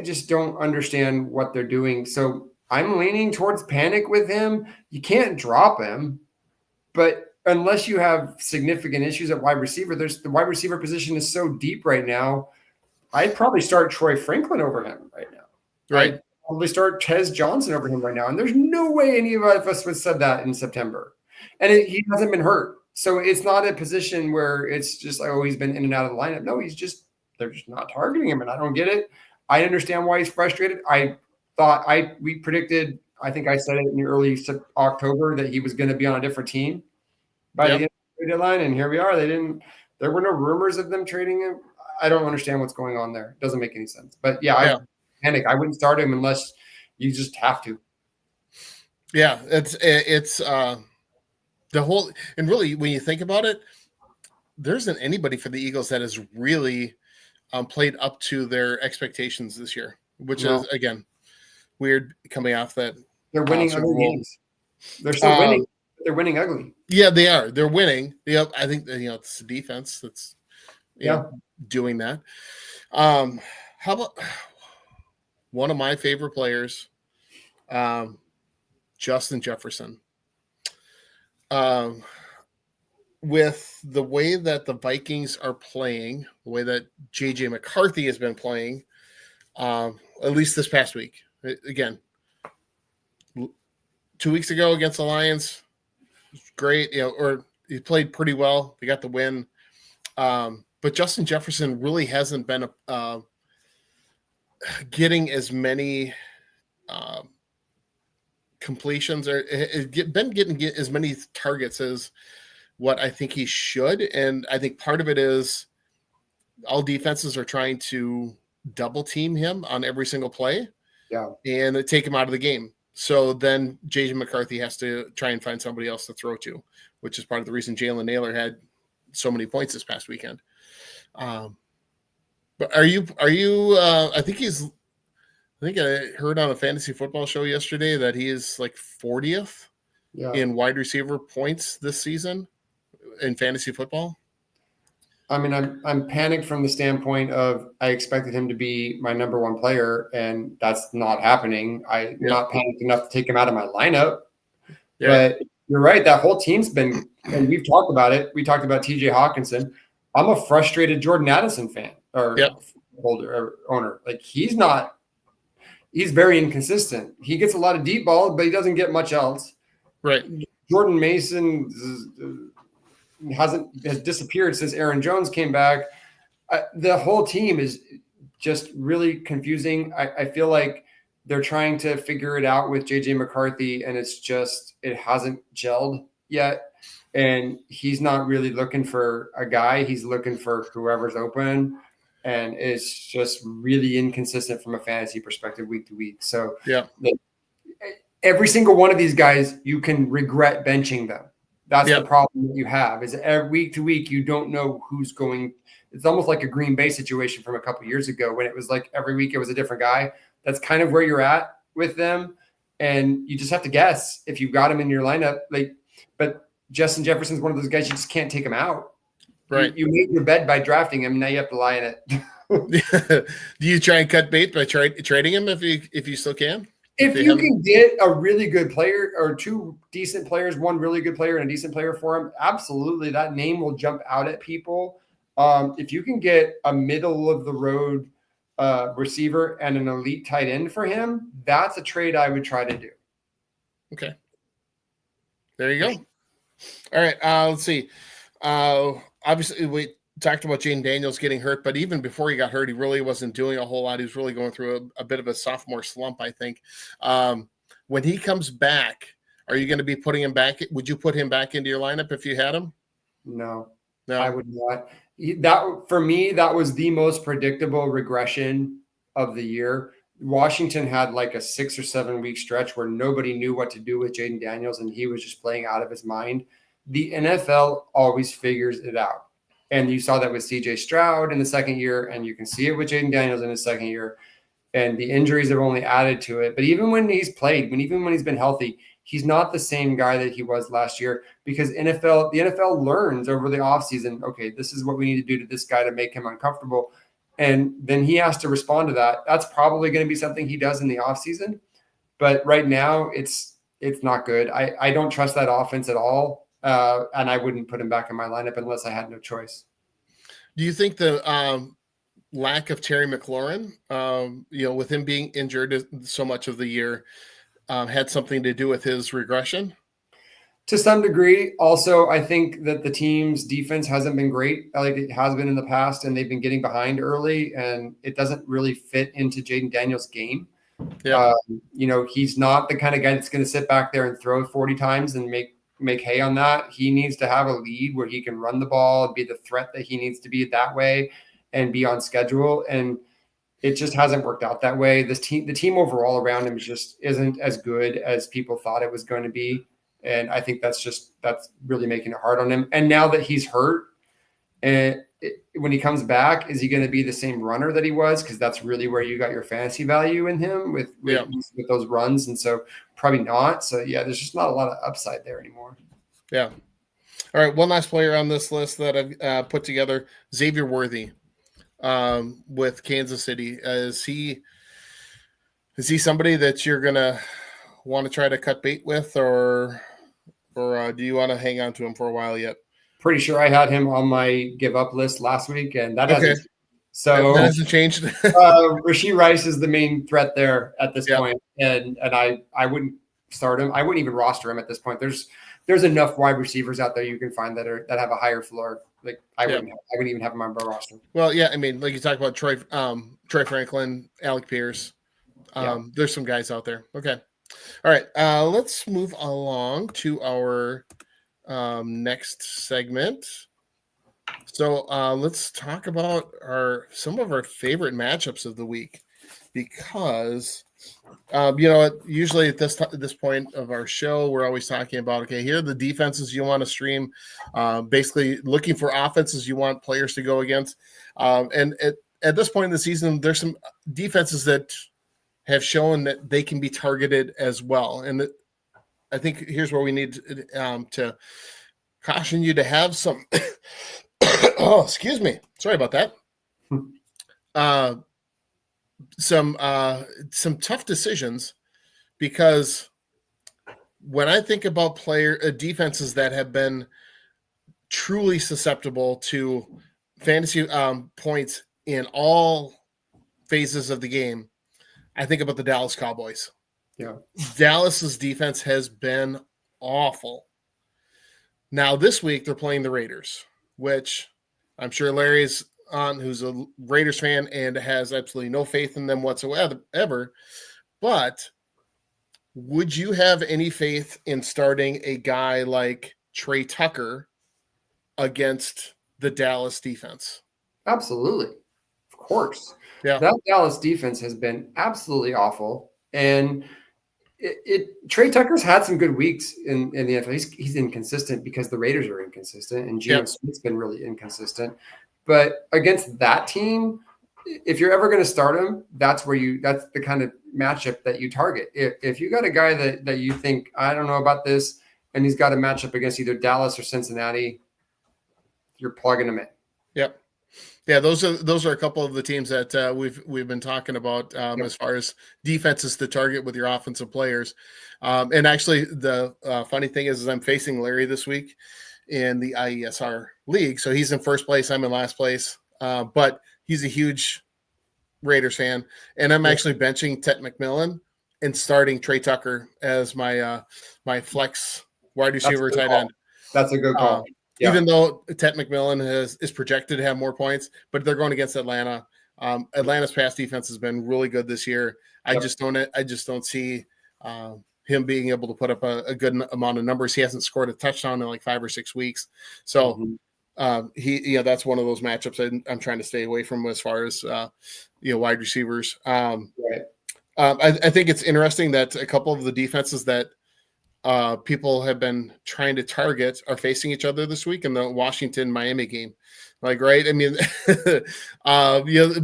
just don't understand what they're doing. So I'm leaning towards panic with him. You can't drop him, but unless you have significant issues at wide receiver, the wide receiver position is so deep right now. I'd probably start Troy Franklin over him right now. Right. I'd probably start Tez Johnson over him right now. And there's no way any of us would have said that in September. And he hasn't been hurt. So it's not a position where it's just like, oh, he's been in and out of the lineup. No, they're just not targeting him. And I don't get it. I understand why he's frustrated. We predicted, I think I said it in early October that he was going to be on a different team by the end of the deadline. And here we are. There were no rumors of them trading him. I don't understand what's going on there. It doesn't make any sense. But I panic. I wouldn't start him unless you just have to. Yeah, it's the whole, and really when you think about it, there isn't anybody for the Eagles that has really played up to their expectations this year, which is again weird coming off that. They're winning ugly games. They're still winning. But they're winning ugly. Yeah, they are. They're winning. Yeah, I think it's the defense that's doing that. How about one of my favorite players, Justin Jefferson? With the way that the Vikings are playing, the way that J.J. McCarthy has been playing, at least this past week. Again, 2 weeks ago against the Lions, great, or he played pretty well. They got the win. But Justin Jefferson really hasn't been getting as many completions or been getting as many targets as what I think he should. And I think part of it is all defenses are trying to double team him on every single play and take him out of the game. So then J.J. McCarthy has to try and find somebody else to throw to, which is part of the reason Jalen Naylor had so many points this past weekend. But are you I think I heard on a fantasy football show yesterday that he is like 40th in wide receiver points this season in fantasy football. I mean, I'm panicked from the standpoint of I expected him to be my number one player, and that's not happening. I'm not panicked enough to take him out of my lineup. Yeah. But you're right. That whole team's been, and we've talked about it. We talked about TJ Hawkinson. I'm a frustrated Jordan Addison fan or holder or owner. Like he's not he's very inconsistent. He gets a lot of deep balls, but he doesn't get much else. Right. Jordan Mason has disappeared since Aaron Jones came back. The whole team is just really confusing. I feel like they're trying to figure it out with JJ McCarthy, and it hasn't gelled yet. And he's not really looking for a guy. He's looking for whoever's open. And it's just really inconsistent from a fantasy perspective week to week. So yeah, every single one of these guys, you can regret benching them. That's yeah. the problem that you have is every week to week, you don't know who's going. It's almost like a Green Bay situation from a couple of years ago when it was like every week it was a different guy. That's kind of where you're at with them. And you just have to guess if you've got him in your lineup. But Justin Jefferson's one of those guys you just can't take him out. Right. You made your bed by drafting him. Now you have to lie in it. Do you try and cut bait by trading him if you still can? If you can get a really good player or two decent players, one really good player and a decent player for him, absolutely. That name will jump out at people. If you can get a middle of the road receiver and an elite tight end for him, that's a trade I would try to do. Okay. There you go. All right. Let's see. Obviously, we talked about Jaden Daniels getting hurt, but even before he got hurt, he really wasn't doing a whole lot. He was really going through a bit of a sophomore slump, I think. When he comes back, are you going to be putting him back? Would you put him back into your lineup if you had him? No, I would not. That for me, that was the most predictable regression of the year. Washington had like a 6 or 7 week stretch where nobody knew what to do with Jaden Daniels, and he was just playing out of his mind. The NFL always figures it out. And you saw that with CJ Stroud in the second year, and you can see it with Jaden Daniels in his second year. And the injuries have only added to it. But even when he's played, even when he's been healthy, he's not the same guy that he was last year because the NFL learns over the offseason, okay, this is what we need to do to this guy to make him uncomfortable. And then he has to respond to that. That's probably going to be something he does in the offseason. But right now, it's not good. I don't trust that offense at all. And I wouldn't put him back in my lineup unless I had no choice. Do you think the lack of Terry McLaurin, with him being injured so much of the year, had something to do with his regression? To some degree. Also, I think that the team's defense hasn't been great like it has been in the past, and they've been getting behind early, and it doesn't really fit into Jaden Daniels' game. Yeah. He's not the kind of guy that's going to sit back there and throw 40 times and make hay on that. He needs to have a lead where he can run the ball and be the threat that he needs to be that way and be on schedule. And it just hasn't worked out that way. The team overall around him just isn't as good as people thought it was going to be. And I think that's really making it hard on him. And now that he's hurt, and when he comes back, is he going to be the same runner that he was? Because that's really where you got your fantasy value in him with those runs. And so probably not. So yeah, there's just not a lot of upside there anymore. Yeah. All right. One last player on this list that I've put together, Xavier Worthy with Kansas City. Is he somebody that you're going to want to try to cut bait with, or do you want to hang on to him for a while yet? Pretty sure I had him on my give up list last week, and that hasn't. So that hasn't changed. Rashee Rice is the main threat there at this point, and I wouldn't start him. I wouldn't even roster him at this point. There's enough wide receivers out there you can find that have a higher floor. Like I wouldn't even have him on my roster. Well, yeah, I mean, like you talked about Troy Franklin, Alec Pierce. There's some guys out there. Okay. All right. Let's move along to our next segment. So let's talk about some of our favorite matchups of the week, because usually at this point of our show, we're always talking about, okay, here are the defenses you want to stream, basically looking for offenses you want players to go against. And at this point in the season, there's some defenses that have shown that they can be targeted as well. And I think here's where we need to caution you to have some oh, excuse me. Sorry about that. Some tough decisions, because when I think about defenses that have been truly susceptible to fantasy points in all phases of the game, I think about the Dallas Cowboys. Yeah. Dallas's defense has been awful. Now this week they're playing the Raiders, which I'm sure Larry's on, who's a Raiders fan and has absolutely no faith in them whatsoever. But would you have any faith in starting a guy like Trey Tucker against the Dallas defense? Absolutely. Of course. Yeah. That Dallas defense has been absolutely awful. And Trey Tucker's had some good weeks in the NFL. He's inconsistent because the Raiders are inconsistent, and Geno Smith's been really inconsistent. But against that team, if you're ever going to start him, that's the kind of matchup that you target. If you got a guy that you think, I don't know about this, and he's got a matchup against either Dallas or Cincinnati, you're plugging him in. Yep. Yeah, those are a couple of the teams that we've been talking about as far as defenses to target with your offensive players. And actually, the funny thing is I'm facing Larry this week in the IESR league. So he's in first place. I'm in last place. But he's a huge Raiders fan. And I'm actually benching Tet McMillan and starting Trey Tucker as my my flex wide receiver tight end. That's a good call. Even though Tet McMillan is projected to have more points, but they're going against Atlanta. Atlanta's pass defense has been really good this year. I just don't see him being able to put up a good amount of numbers. He hasn't scored a touchdown in like 5 or 6 weeks. So that's one of those matchups I'm trying to stay away from as far as wide receivers. I think it's interesting that a couple of the defenses that people have been trying to target are facing each other this week in the Washington-Miami game. Right? I mean,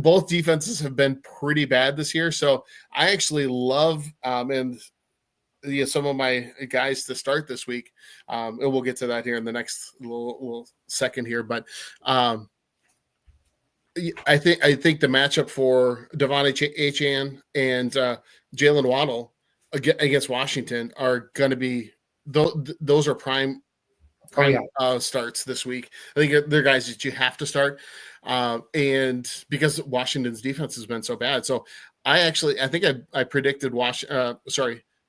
both defenses have been pretty bad this year. So I actually love some of my guys to start this week. And we'll get to that here in the next little second here. But I think the matchup for Devon Achane and Jalen Waddle against Washington are going to be those are prime starts this week. I think they're guys that you have to start, and because Washington's defense has been so bad. So I think I predicted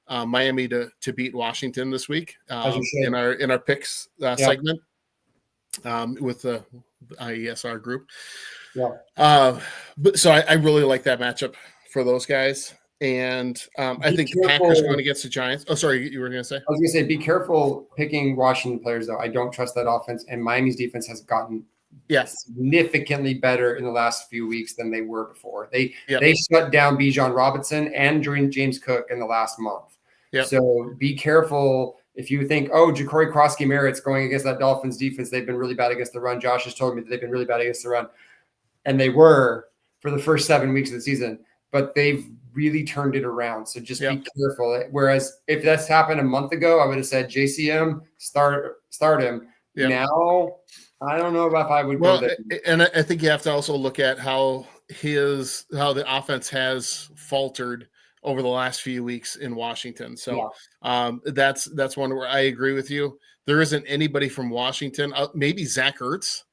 Miami to beat Washington this week in our picks segment with the IESR group. But so I really like that matchup for those guys. And I think the Packers are going against the Giants. Oh, sorry, you were going to say? I was going to say, be careful picking Washington players, though. I don't trust that offense. And Miami's defense has gotten significantly better in the last few weeks than they were before. They shut down Bijan Robinson and James Cook in the last month. So be careful if you think, Ja'Cory Krosky-Merritt's going against that Dolphins defense. They've been really bad against the run. Josh has told me that they've been really bad against the run. And they were for the first 7 weeks of the season. But they've really turned it around. So just be careful. Whereas if that's happened a month ago, I would have said JCM, start him. Now, I don't know if I would go there. And I think you have to also look at how the offense has faltered over the last few weeks in Washington. So that's one where I agree with you. There isn't anybody from Washington. Maybe Zach Ertz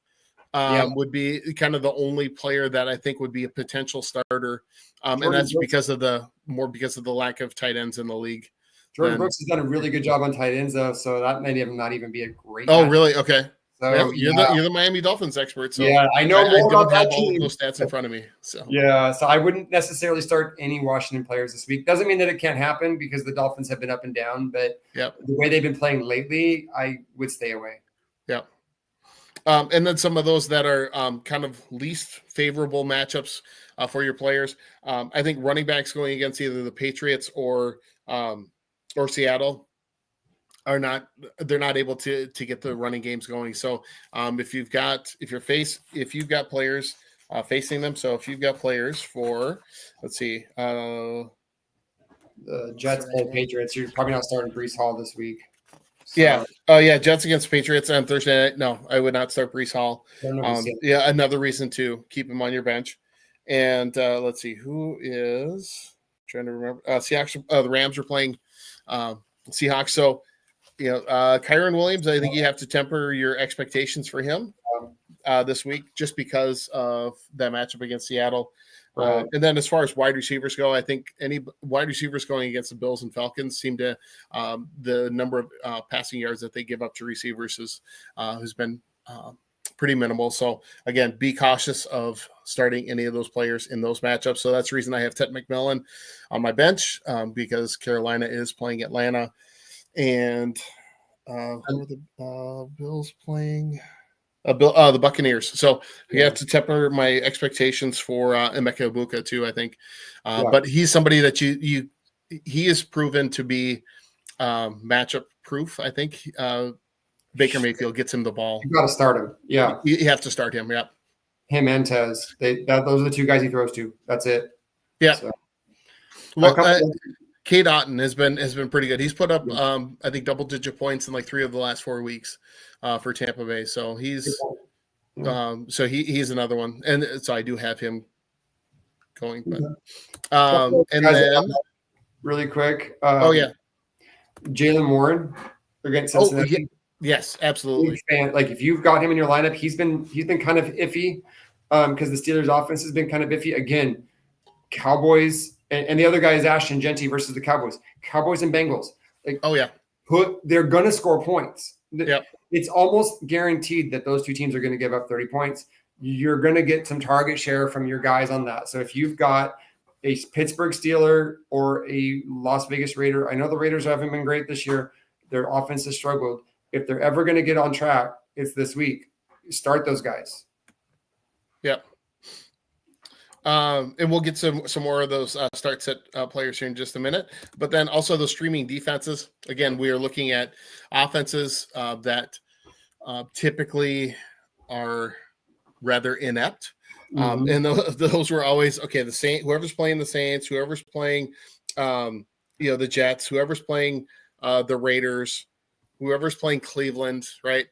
would be kind of the only player that I think would be a potential starter. And that's because of the lack of tight ends in the league. Jordan Brooks has done a really good job on tight ends, though, so that may not even be a great. Oh, really? Okay. So you're the Miami Dolphins expert. So I know more about that all team. Of those stats in front of me. So so I wouldn't necessarily start any Washington players this week. Doesn't mean that it can't happen because the Dolphins have been up and down, but the way they've been playing lately, I would stay away. Yeah. And then some of those that are kind of least favorable matchups for your players. I think running backs going against either the Patriots or Seattle they're not able to get the running games going. So if you've got players facing them, so if you've got players for, let's see, the Jets play Patriots, you're probably not starting Breece Hall this week. So. Jets against Patriots on Thursday night. No, I would not start Breece Hall. Another reason to keep him on your bench. And let's see, who is trying to remember. Seahawks. The Rams are playing Seahawks. So, Kyron Williams, I think you have to temper your expectations for him this week just because of that matchup against Seattle. Right. And then as far as wide receivers go, I think any wide receivers going against the Bills and Falcons seem to the number of passing yards that they give up to receivers has been pretty minimal. So again, be cautious of starting any of those players in those matchups. So that's the reason I have Ted McMillan on my bench because Carolina is playing Atlanta, and who are the Bills playing? The Buccaneers. So you have to temper my expectations for Emeka Egbuka too, I think. But he's somebody that he is proven to be matchup proof. I think Baker Mayfield gets him the ball. You got to start him. Yeah. You have to start him. Yeah. Him and Tez. Those are the two guys he throws to. That's it. Yeah. So. Well, Cade Otton has been pretty good. He's put up I think double-digit points in like 3 of the last 4 weeks for Tampa Bay. So he's he's another one, and so I do have him going. But and then really quick. Jaylen Warren against Cincinnati. Yes, absolutely. Like if you've got him in your lineup, he's been kind of iffy because the Steelers' offense has been kind of iffy. Again, Cowboys. And the other guy is Ashton Genty versus the Cowboys. Cowboys and Bengals. They're going to score points. Yep. It's almost guaranteed that those two teams are going to give up 30 points. You're going to get some target share from your guys on that. So if you've got a Pittsburgh Steeler or a Las Vegas Raider, I know the Raiders haven't been great this year. Their offense has struggled. If they're ever going to get on track, it's this week. Start those guys. Yep. And we'll get some more of those start set players here in just a minute. But then also the streaming defenses. Again, we are looking at offenses that typically are rather inept. And those were always the Saints. Whoever's playing the Saints, whoever's playing, the Jets, whoever's playing the Raiders, whoever's playing Cleveland, right?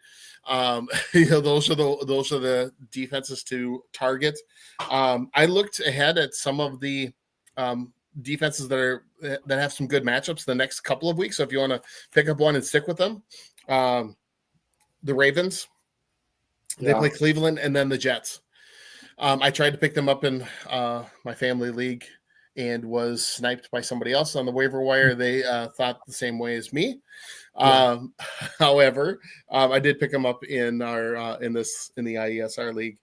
Those are the defenses to target. I looked ahead at some of the defenses that have some good matchups the next couple of weeks. So if you want to pick up one and stick with them, the Ravens, they play Cleveland and then the Jets. I tried to pick them up in my family league and was sniped by somebody else on the waiver wire. They thought the same way as me. However, I did pick them up in our in the IESR league,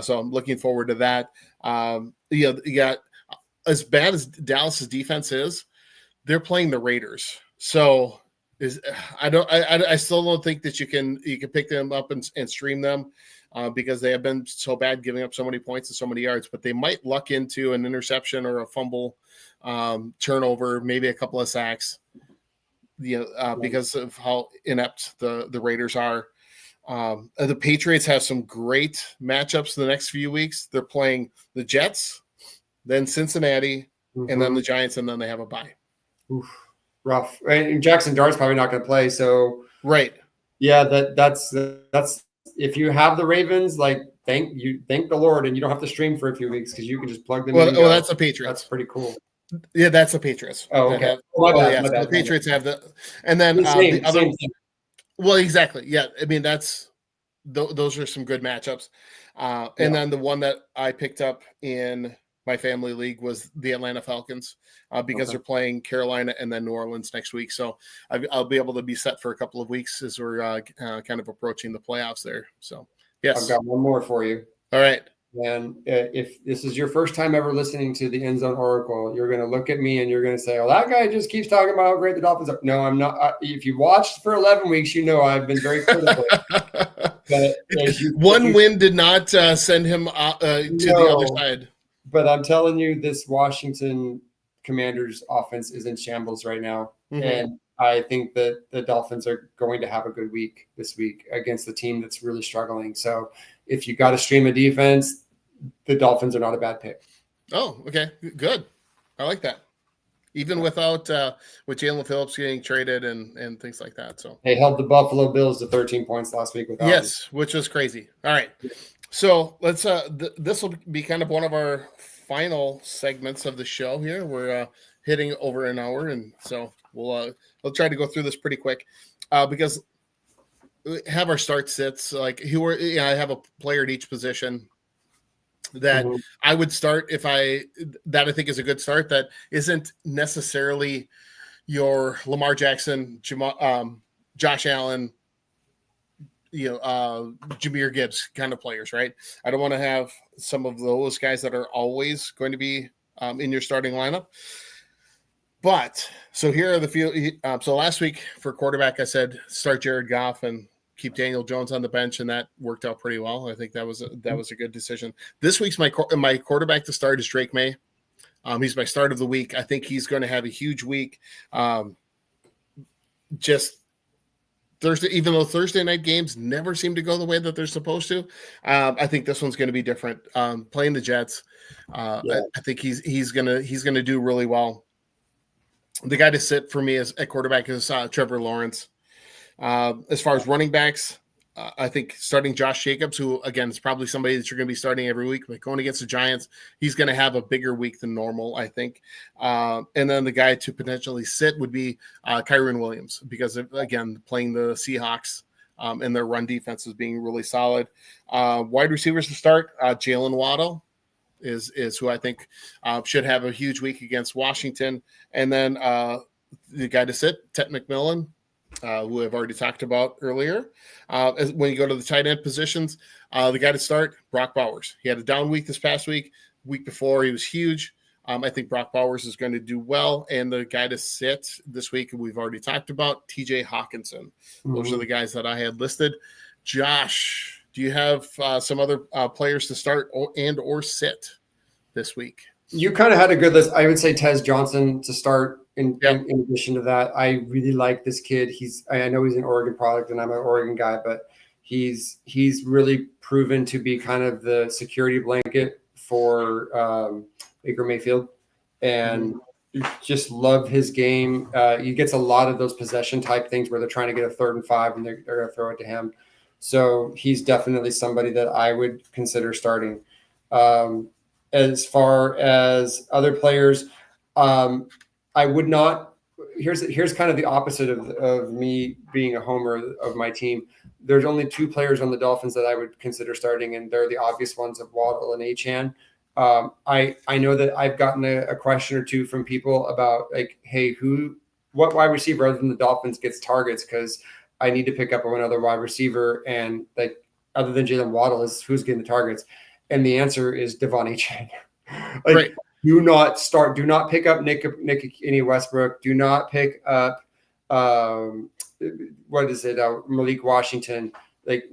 so I'm looking forward to that. You got as bad as Dallas's defense is, they're playing the Raiders. So I still don't think that you can pick them up and stream them because they have been so bad, giving up so many points and so many yards. But they might luck into an interception or a fumble, turnover, maybe a couple of sacks. Because of how inept the Raiders are. The Patriots have some great matchups the next few weeks. They're playing the Jets, then Cincinnati, and then the Giants, and then they have a bye. Oof, rough. And Jackson Dart's probably not going to play. So right. Yeah, that's if you have the Ravens, thank the Lord, and you don't have to stream for a few weeks because you can just plug them in. Well, that's the Patriots. That's pretty cool. Yeah, that's the Patriots. Oh, okay. The Patriots have and then the other. Well, exactly. Yeah, I mean those are some good matchups. And then the one that I picked up in my family league was the Atlanta Falcons because they're playing Carolina and then New Orleans next week. So I'll be able to be set for a couple of weeks as we're kind of approaching the playoffs there. So yes, I've got one more for you. All right. And if this is your first time ever listening to the End Zone Oracle, you're going to look at me and you're going to say, "Oh, that guy just keeps talking about how great the Dolphins are." No, I'm not. If you watched for 11 weeks, I've been very critical. But one win did not send him to the other side. But I'm telling you, this Washington Commanders offense is in shambles right now, and I think that the Dolphins are going to have a good week this week against the team that's really struggling. So if you got to stream a defense, the Dolphins are not a bad pick. Oh, okay. Good. I like that. Even without with Jalen Phillips getting traded and things like that. So they held the Buffalo Bills to 13 points last week without him. Which was crazy. All right. So let's this will be kind of one of our final segments of the show here. We're hitting over an hour, and so we'll try to go through this pretty quick because we have our start sits I have a player at each position. that I would start that I think is a good start. That isn't necessarily your Lamar Jackson, Josh Allen, Jahmyr Gibbs kind of players, right? I don't want to have some of those guys that are always going to be in your starting lineup. But so here are the few. So last week for quarterback, I said start Jared Goff and keep Daniel Jones on the bench, and that worked out pretty well. I think that was a good decision. This week's my quarterback to start is Drake May. He's my start of the week. I think he's going to have a huge week. Just Thursday, even though Thursday night games never seem to go the way that they're supposed to, I think this one's going to be different. Playing the Jets, I think he's gonna do really well. The guy to sit for me at quarterback is Trevor Lawrence. As far as running backs, I think starting Josh Jacobs, who again is probably somebody that you're going to be starting every week, but going against the Giants, he's going to have a bigger week than normal, I think. And then the guy to potentially sit would be Kyren Williams, because again, playing the Seahawks and their run defense is being really solid. Wide receivers to start, Jalen Waddle is who I think should have a huge week against Washington. And then the guy to sit, Ted McMillan, who I've already talked about earlier. When you go to the tight end positions, the guy to start, Brock Bowers. He had a down week this past week. Week before, he was huge. I think Brock Bowers is going to do well. And the guy to sit this week, we've already talked about, TJ Hawkinson. Those are the guys that I had listed. Josh, do you have some other players to start or sit this week? You kind of had a good list. I would say Tez Johnson to start. In addition to that, I really like this kid. I know he's an Oregon product, and I'm an Oregon guy, but he's really proven to be kind of the security blanket for Baker Mayfield, and just love his game. He gets a lot of those possession type things where they're trying to get a 3rd and 5 and they're going to throw it to him. So he's definitely somebody that I would consider starting. As far as other players, I would not. Here's kind of the opposite of me being a homer of my team. There's only 2 players on the Dolphins that I would consider starting, and they're the obvious ones of Waddle and Achane. I know that I've gotten a question or two from people about like, hey, what wide receiver other than the Dolphins gets targets, because I need to pick up another wide receiver, and like other than Jalen Waddle is who's getting the targets, and the answer is Devon Achane. Right. Do not pick up Nick Westbrook. Do not pick up Malik Washington. Like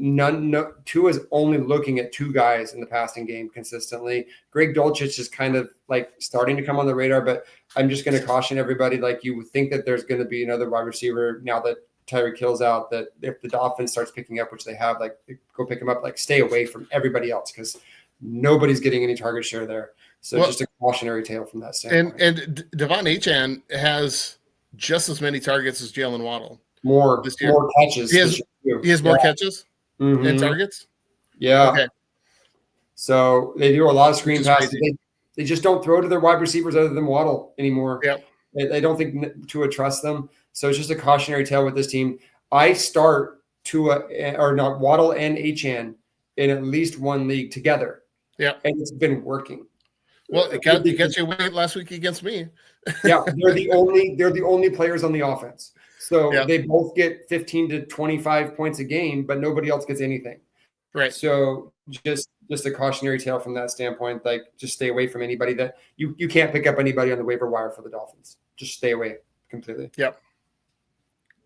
Tua is only looking at 2 guys in the passing game consistently. Greg Dulcich is kind of like starting to come on the radar, but I'm just going to caution everybody. Like, you would think that there's going to be another wide receiver now that Tyreek Hill's out, that if the Dolphins starts picking up, which they have, like, go pick him up, like stay away from everybody else, because nobody's getting any target share there. So just a cautionary tale from that standpoint. And Devon Achane has just as many targets as Jalen Waddle. More catches. He has more catches and targets? Yeah. Okay. So they do a lot of screen passes. They just don't throw to their wide receivers other than Waddle anymore. Yep. They don't think Tua trusts them. So it's just a cautionary tale with this team. I start Waddle and Achane in at least one league together. Yeah. And it's been working. Well, it got you away last week against me. Yeah, they're the only players on the offense. So they both get 15 to 25 points a game, but nobody else gets anything. Right. So just a cautionary tale from that standpoint. Like, just stay away from anybody that you can't pick up anybody on the waiver wire for the Dolphins. Just stay away completely. Yep.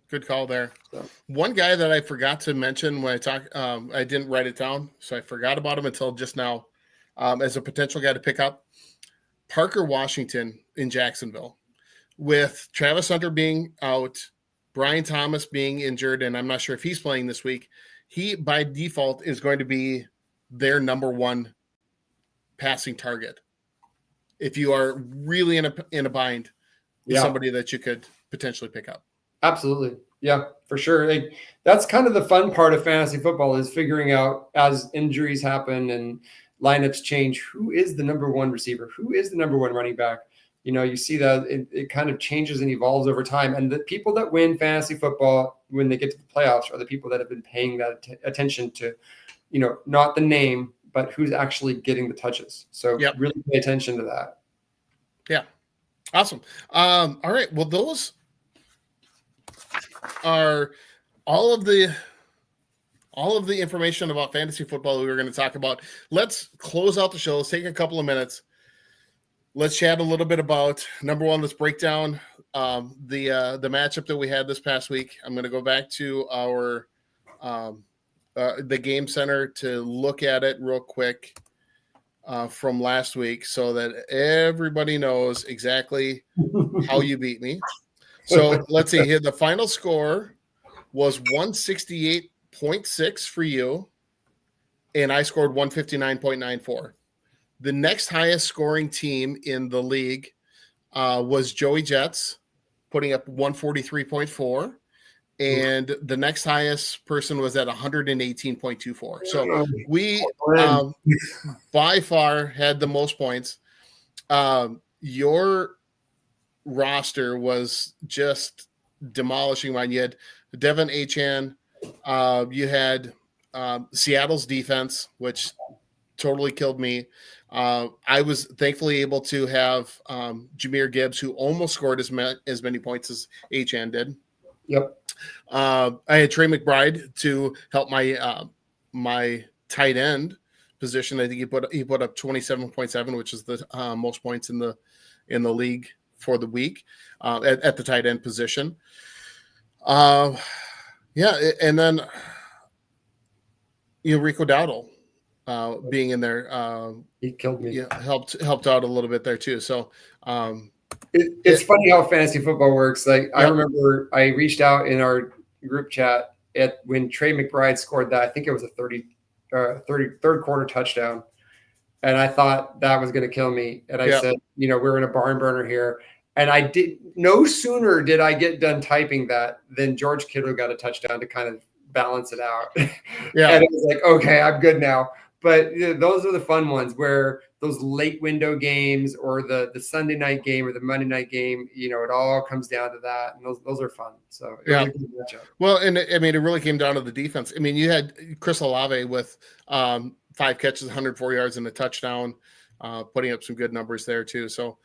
Good call there. So, one guy that I forgot to mention when I talked, I didn't write it down, so I forgot about him until just now. As a potential guy to pick up, Parker Washington in Jacksonville, with Travis Hunter being out, Brian Thomas being injured, and I'm not sure if he's playing this week. He, by default, is going to be their number 1 passing target. If you are really in a bind, somebody that you could potentially pick up. Absolutely. Yeah, for sure. Like, that's kind of the fun part of fantasy football, is figuring out, as injuries happen and lineups change, who is the number 1 receiver? Who is the number 1 running back? You know, you see that it kind of changes and evolves over time. And the people that win fantasy football when they get to the playoffs are the people that have been paying that attention to, you know, not the name, but who's actually getting the touches. So really pay attention to that. Yeah. Awesome. All right. Well, those are all of the information about fantasy football we were going to talk about. Let's close out the show. Let's take a couple of minutes. Let's chat a little bit about number one. Let's break down the matchup that we had this past week. I'm going to go back to our the game center to look at it real quick from last week, so that everybody knows exactly how you beat me. So let's see here. The final score was 168.6 for you, and I scored 159.94. The next highest scoring team in the league was Joey Jets, putting up 143.4. And the next highest person was at 118.24. So we by far had the most points. Your roster was just demolishing mine. You had Devin Achan. You had Seattle's defense, which totally killed me. I was thankfully able to have Jahmyr Gibbs, who almost scored as many points as Achan did. Yep. I had Trey McBride to help my my tight end position. I think he put up 27.7, which is the most points in the league for the week at the tight end position. And then Rico Dowdle being in there, he killed me. Yeah, helped out a little bit there too. So. It's funny how fantasy football works. Like I remember I reached out in our group chat when Trey McBride scored that. I think it was a 33rd quarter touchdown. And I thought that was going to kill me. And I said, we're in a barn burner here. And no sooner did I get done typing that than George Kittle got a touchdown to kind of balance it out. Yeah. And it was like, okay, I'm good now. But those are the fun ones where those late window games or the Sunday night game or the Monday night game, it all comes down to that. And those are fun. So yeah. Well, and I mean, it really came down to the defense. I mean, you had Chris Olave with 5 catches, 104 yards and a touchdown, putting up some good numbers there too. So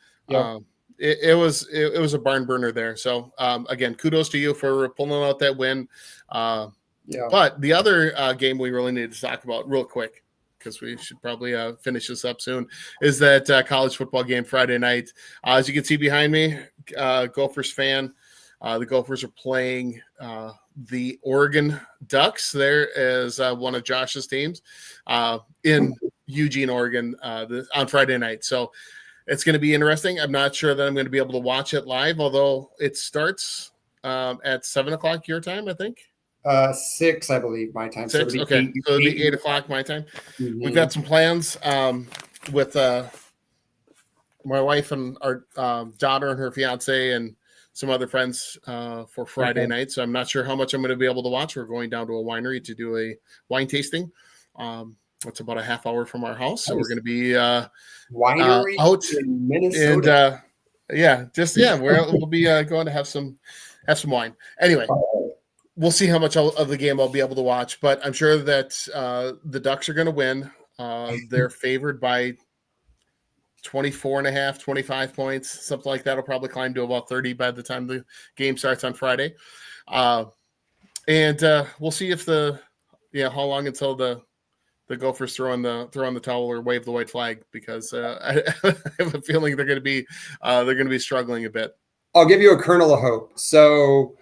it was a barn burner there. So again, kudos to you for pulling out that win. But the other game we really need to talk about real quick, because we should probably finish this up soon, is that college football game Friday night. As you can see behind me, Gophers fan. The Gophers are playing the Oregon Ducks. There is one of Josh's teams in Eugene, Oregon on Friday night. So it's going to be interesting. I'm not sure that I'm going to be able to watch it live, although it starts at 7 o'clock your time, I think. 6, I believe, my time. 6, so okay. So it'll be 8 o'clock my time. Mm-hmm. We've got some plans with my wife and our daughter and her fiance and some other friends for Friday night. So I'm not sure how much I'm going to be able to watch. We're going down to a winery to do a wine tasting. It's about a half hour from our house. So we're going to be winery out in Minnesota. And we'll be going to have some wine. Anyway. We'll see how much of the game I'll be able to watch, but I'm sure that the Ducks are going to win. They're favored by 24.5, 25 points, something like that. Will probably climb to about 30 by the time the game starts on Friday. And we'll see if how long until the Gophers throw in the towel or wave the white flag, because I have a feeling they're going to be struggling a bit. I'll give you a kernel of hope. So.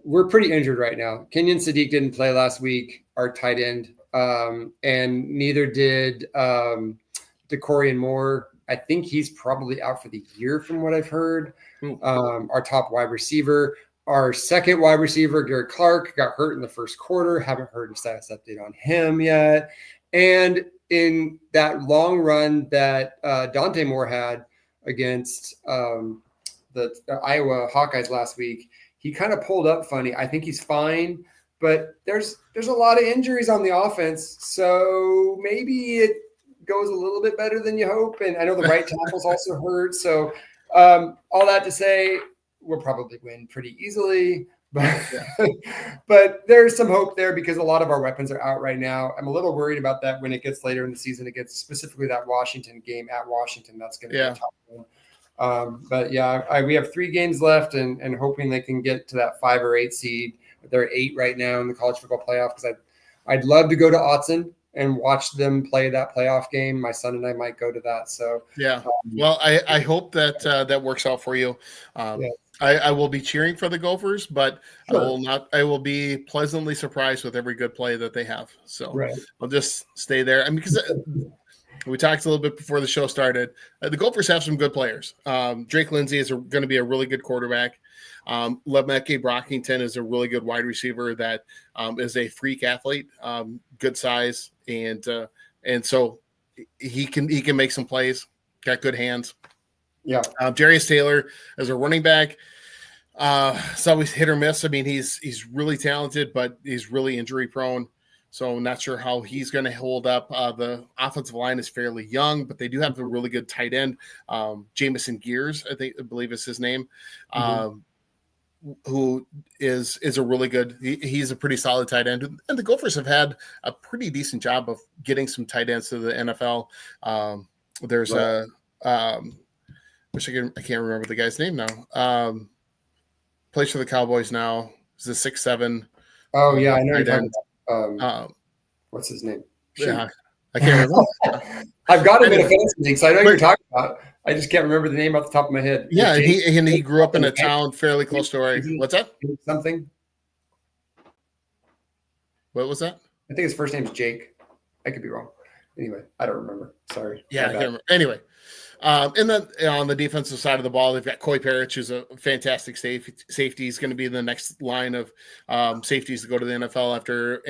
We're pretty injured right now. Kenyon Sadiq didn't play last week, our tight end, and neither did DeCorian Moore. I think he's probably out for the year from what I've heard. Our top wide receiver. Our second wide receiver, Garrett Clark, got hurt in the first quarter. Haven't heard a status update on him yet. And in that long run that Dante Moore had against the Iowa Hawkeyes last week, he kind of pulled up funny. I think he's fine, but there's a lot of injuries on the offense, so maybe it goes a little bit better than you hope. And I know the right tackle's also hurt. So all that to say, we'll probably win pretty easily. But, but there's some hope there because a lot of our weapons are out right now. I'm a little worried about that when it gets later in the season. It gets specifically that Washington game at Washington. That's going to be a tough one. But yeah, we have 3 games left and hoping they can get to that 5 or 8 seed. They're 8 right now in the college football playoff because I'd love to go to Autzen and watch them play that playoff game. My son and I might go to that. So well, I hope that that works out for you. I will be cheering for the Gophers, but Sure. I will be pleasantly surprised with every good play that they have. So I'll just stay there. I mean, because we talked a little bit before the show started. The Gophers have some good players. Drake Lindsay is going to be a really good quarterback. Lemeke Brockington is a really good wide receiver that is a freak athlete, good size, and so he can make some plays. Got good hands. Yeah. Jarius Taylor as a running back. It's always hit or miss. I mean, he's really talented, but he's really injury prone. So I'm not sure how he's going to hold up. The offensive line is fairly young, but they do have a really good tight end. Jamison Gears, I believe is his name, who is a really good. He's a pretty solid tight end. And the Gophers have had a pretty decent job of getting some tight ends to the NFL. There's I can't remember the guy's name now. Plays for the Cowboys now. He's a 6'7". Oh yeah, I know you're talking about. What's his name? Yeah, I can't remember. I've got him in a fantasy league, so I know what you're talking about. I just can't remember the name off the top of my head. Yeah, he grew up in a town fairly close to where. What's that? Something. What was that? I think his first name's Jake. I could be wrong. Anyway, I don't remember. Sorry. Yeah, I can't remember. Anyway. And then on the defensive side of the ball, they've got Coy Parrish, who's a fantastic safety. He's going to be the next line of safeties to go to the NFL after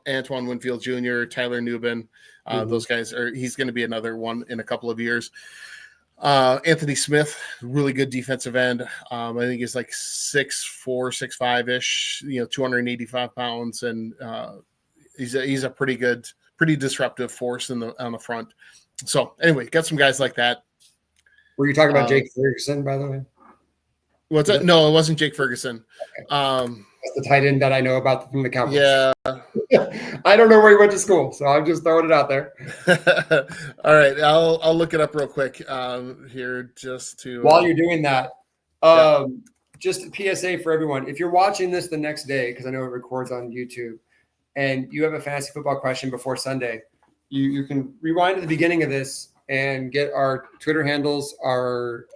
Antoine Winfield Jr., Tyler Nubin. Those guys he's going to be another one in a couple of years. Anthony Smith, really good defensive end. I think he's like 6'4", 6'5" ish, 285 pounds. And he's a pretty disruptive force on the front. So anyway, got some guys like that. Were you talking about Jake Ferguson, by the way? What's that? No, it wasn't Jake Ferguson. Okay. That's the tight end that I know about from the Cowboys. Yeah. I don't know where he went to school, so I'm just throwing it out there. All right. I'll look it up real quick here just to. While you're doing that, just a PSA for everyone. If you're watching this the next day, because I know it records on YouTube, and you have a fantasy football question before Sunday, you can rewind to the beginning of this and get our Twitter handles, our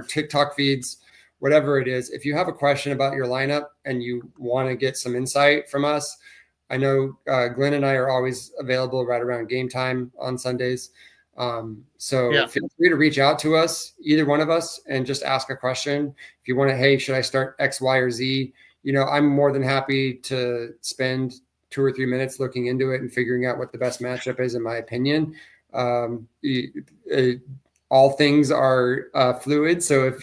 TikTok feeds, whatever it is. If you have a question about your lineup and you want to get some insight from us, I know Glen and I are always available right around game time on Sundays. So feel free to reach out to us, either one of us, and just ask a question. If you want to, hey, should I start X, Y, or Z? I'm more than happy to spend 2 or 3 minutes looking into it and figuring out what the best matchup is, in my opinion. All things are fluid. So if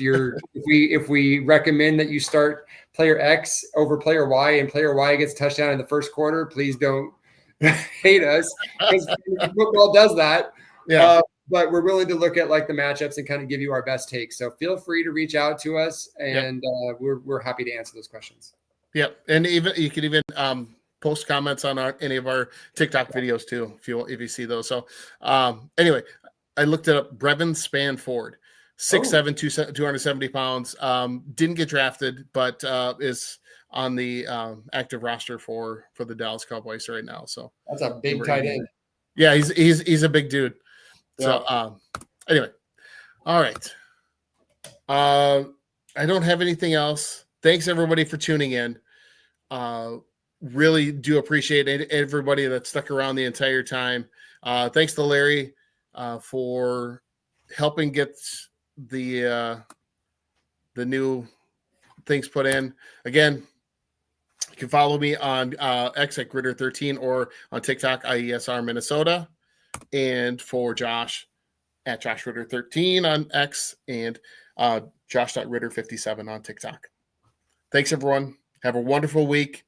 we recommend that you start player X over player Y and player Y gets touchdown in the first quarter, please don't hate us, because football does that. Yeah. But we're willing to look at like the matchups and kind of give you our best takes. So feel free to reach out to us, and we're happy to answer those questions. Yep. And you could even post comments on any of our TikTok videos too, if you see those. So anyway, I looked up Brevin Spanford, 6'7", 270 pounds. Didn't get drafted, but is on the active roster for the Dallas Cowboys right now. So that's a big tight end. Yeah, he's a big dude. Yeah. So anyway, all right. I don't have anything else. Thanks everybody for tuning in. Really do appreciate everybody that stuck around the entire time. Thanks to Larry for helping get the new things put in. Again, you can follow me on X at Ritter13 or on TikTok, IESR Minnesota. And for Josh at Josh Ritter13 on X and Josh.Ritter57 on TikTok. Thanks, everyone. Have a wonderful week.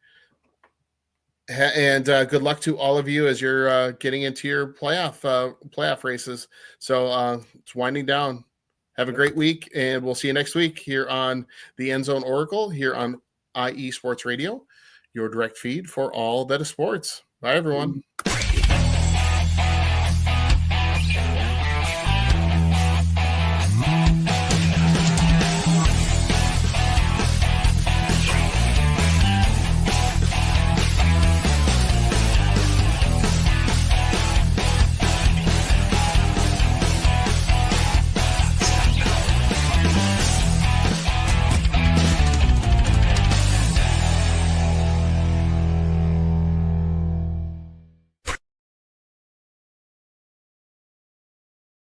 And good luck to all of you as you're getting into your playoff races. So it's winding down. Have a great week, and we'll see you next week here on the End Zone Oracle here on IE Sports Radio, your direct feed for all that is sports. Bye, everyone.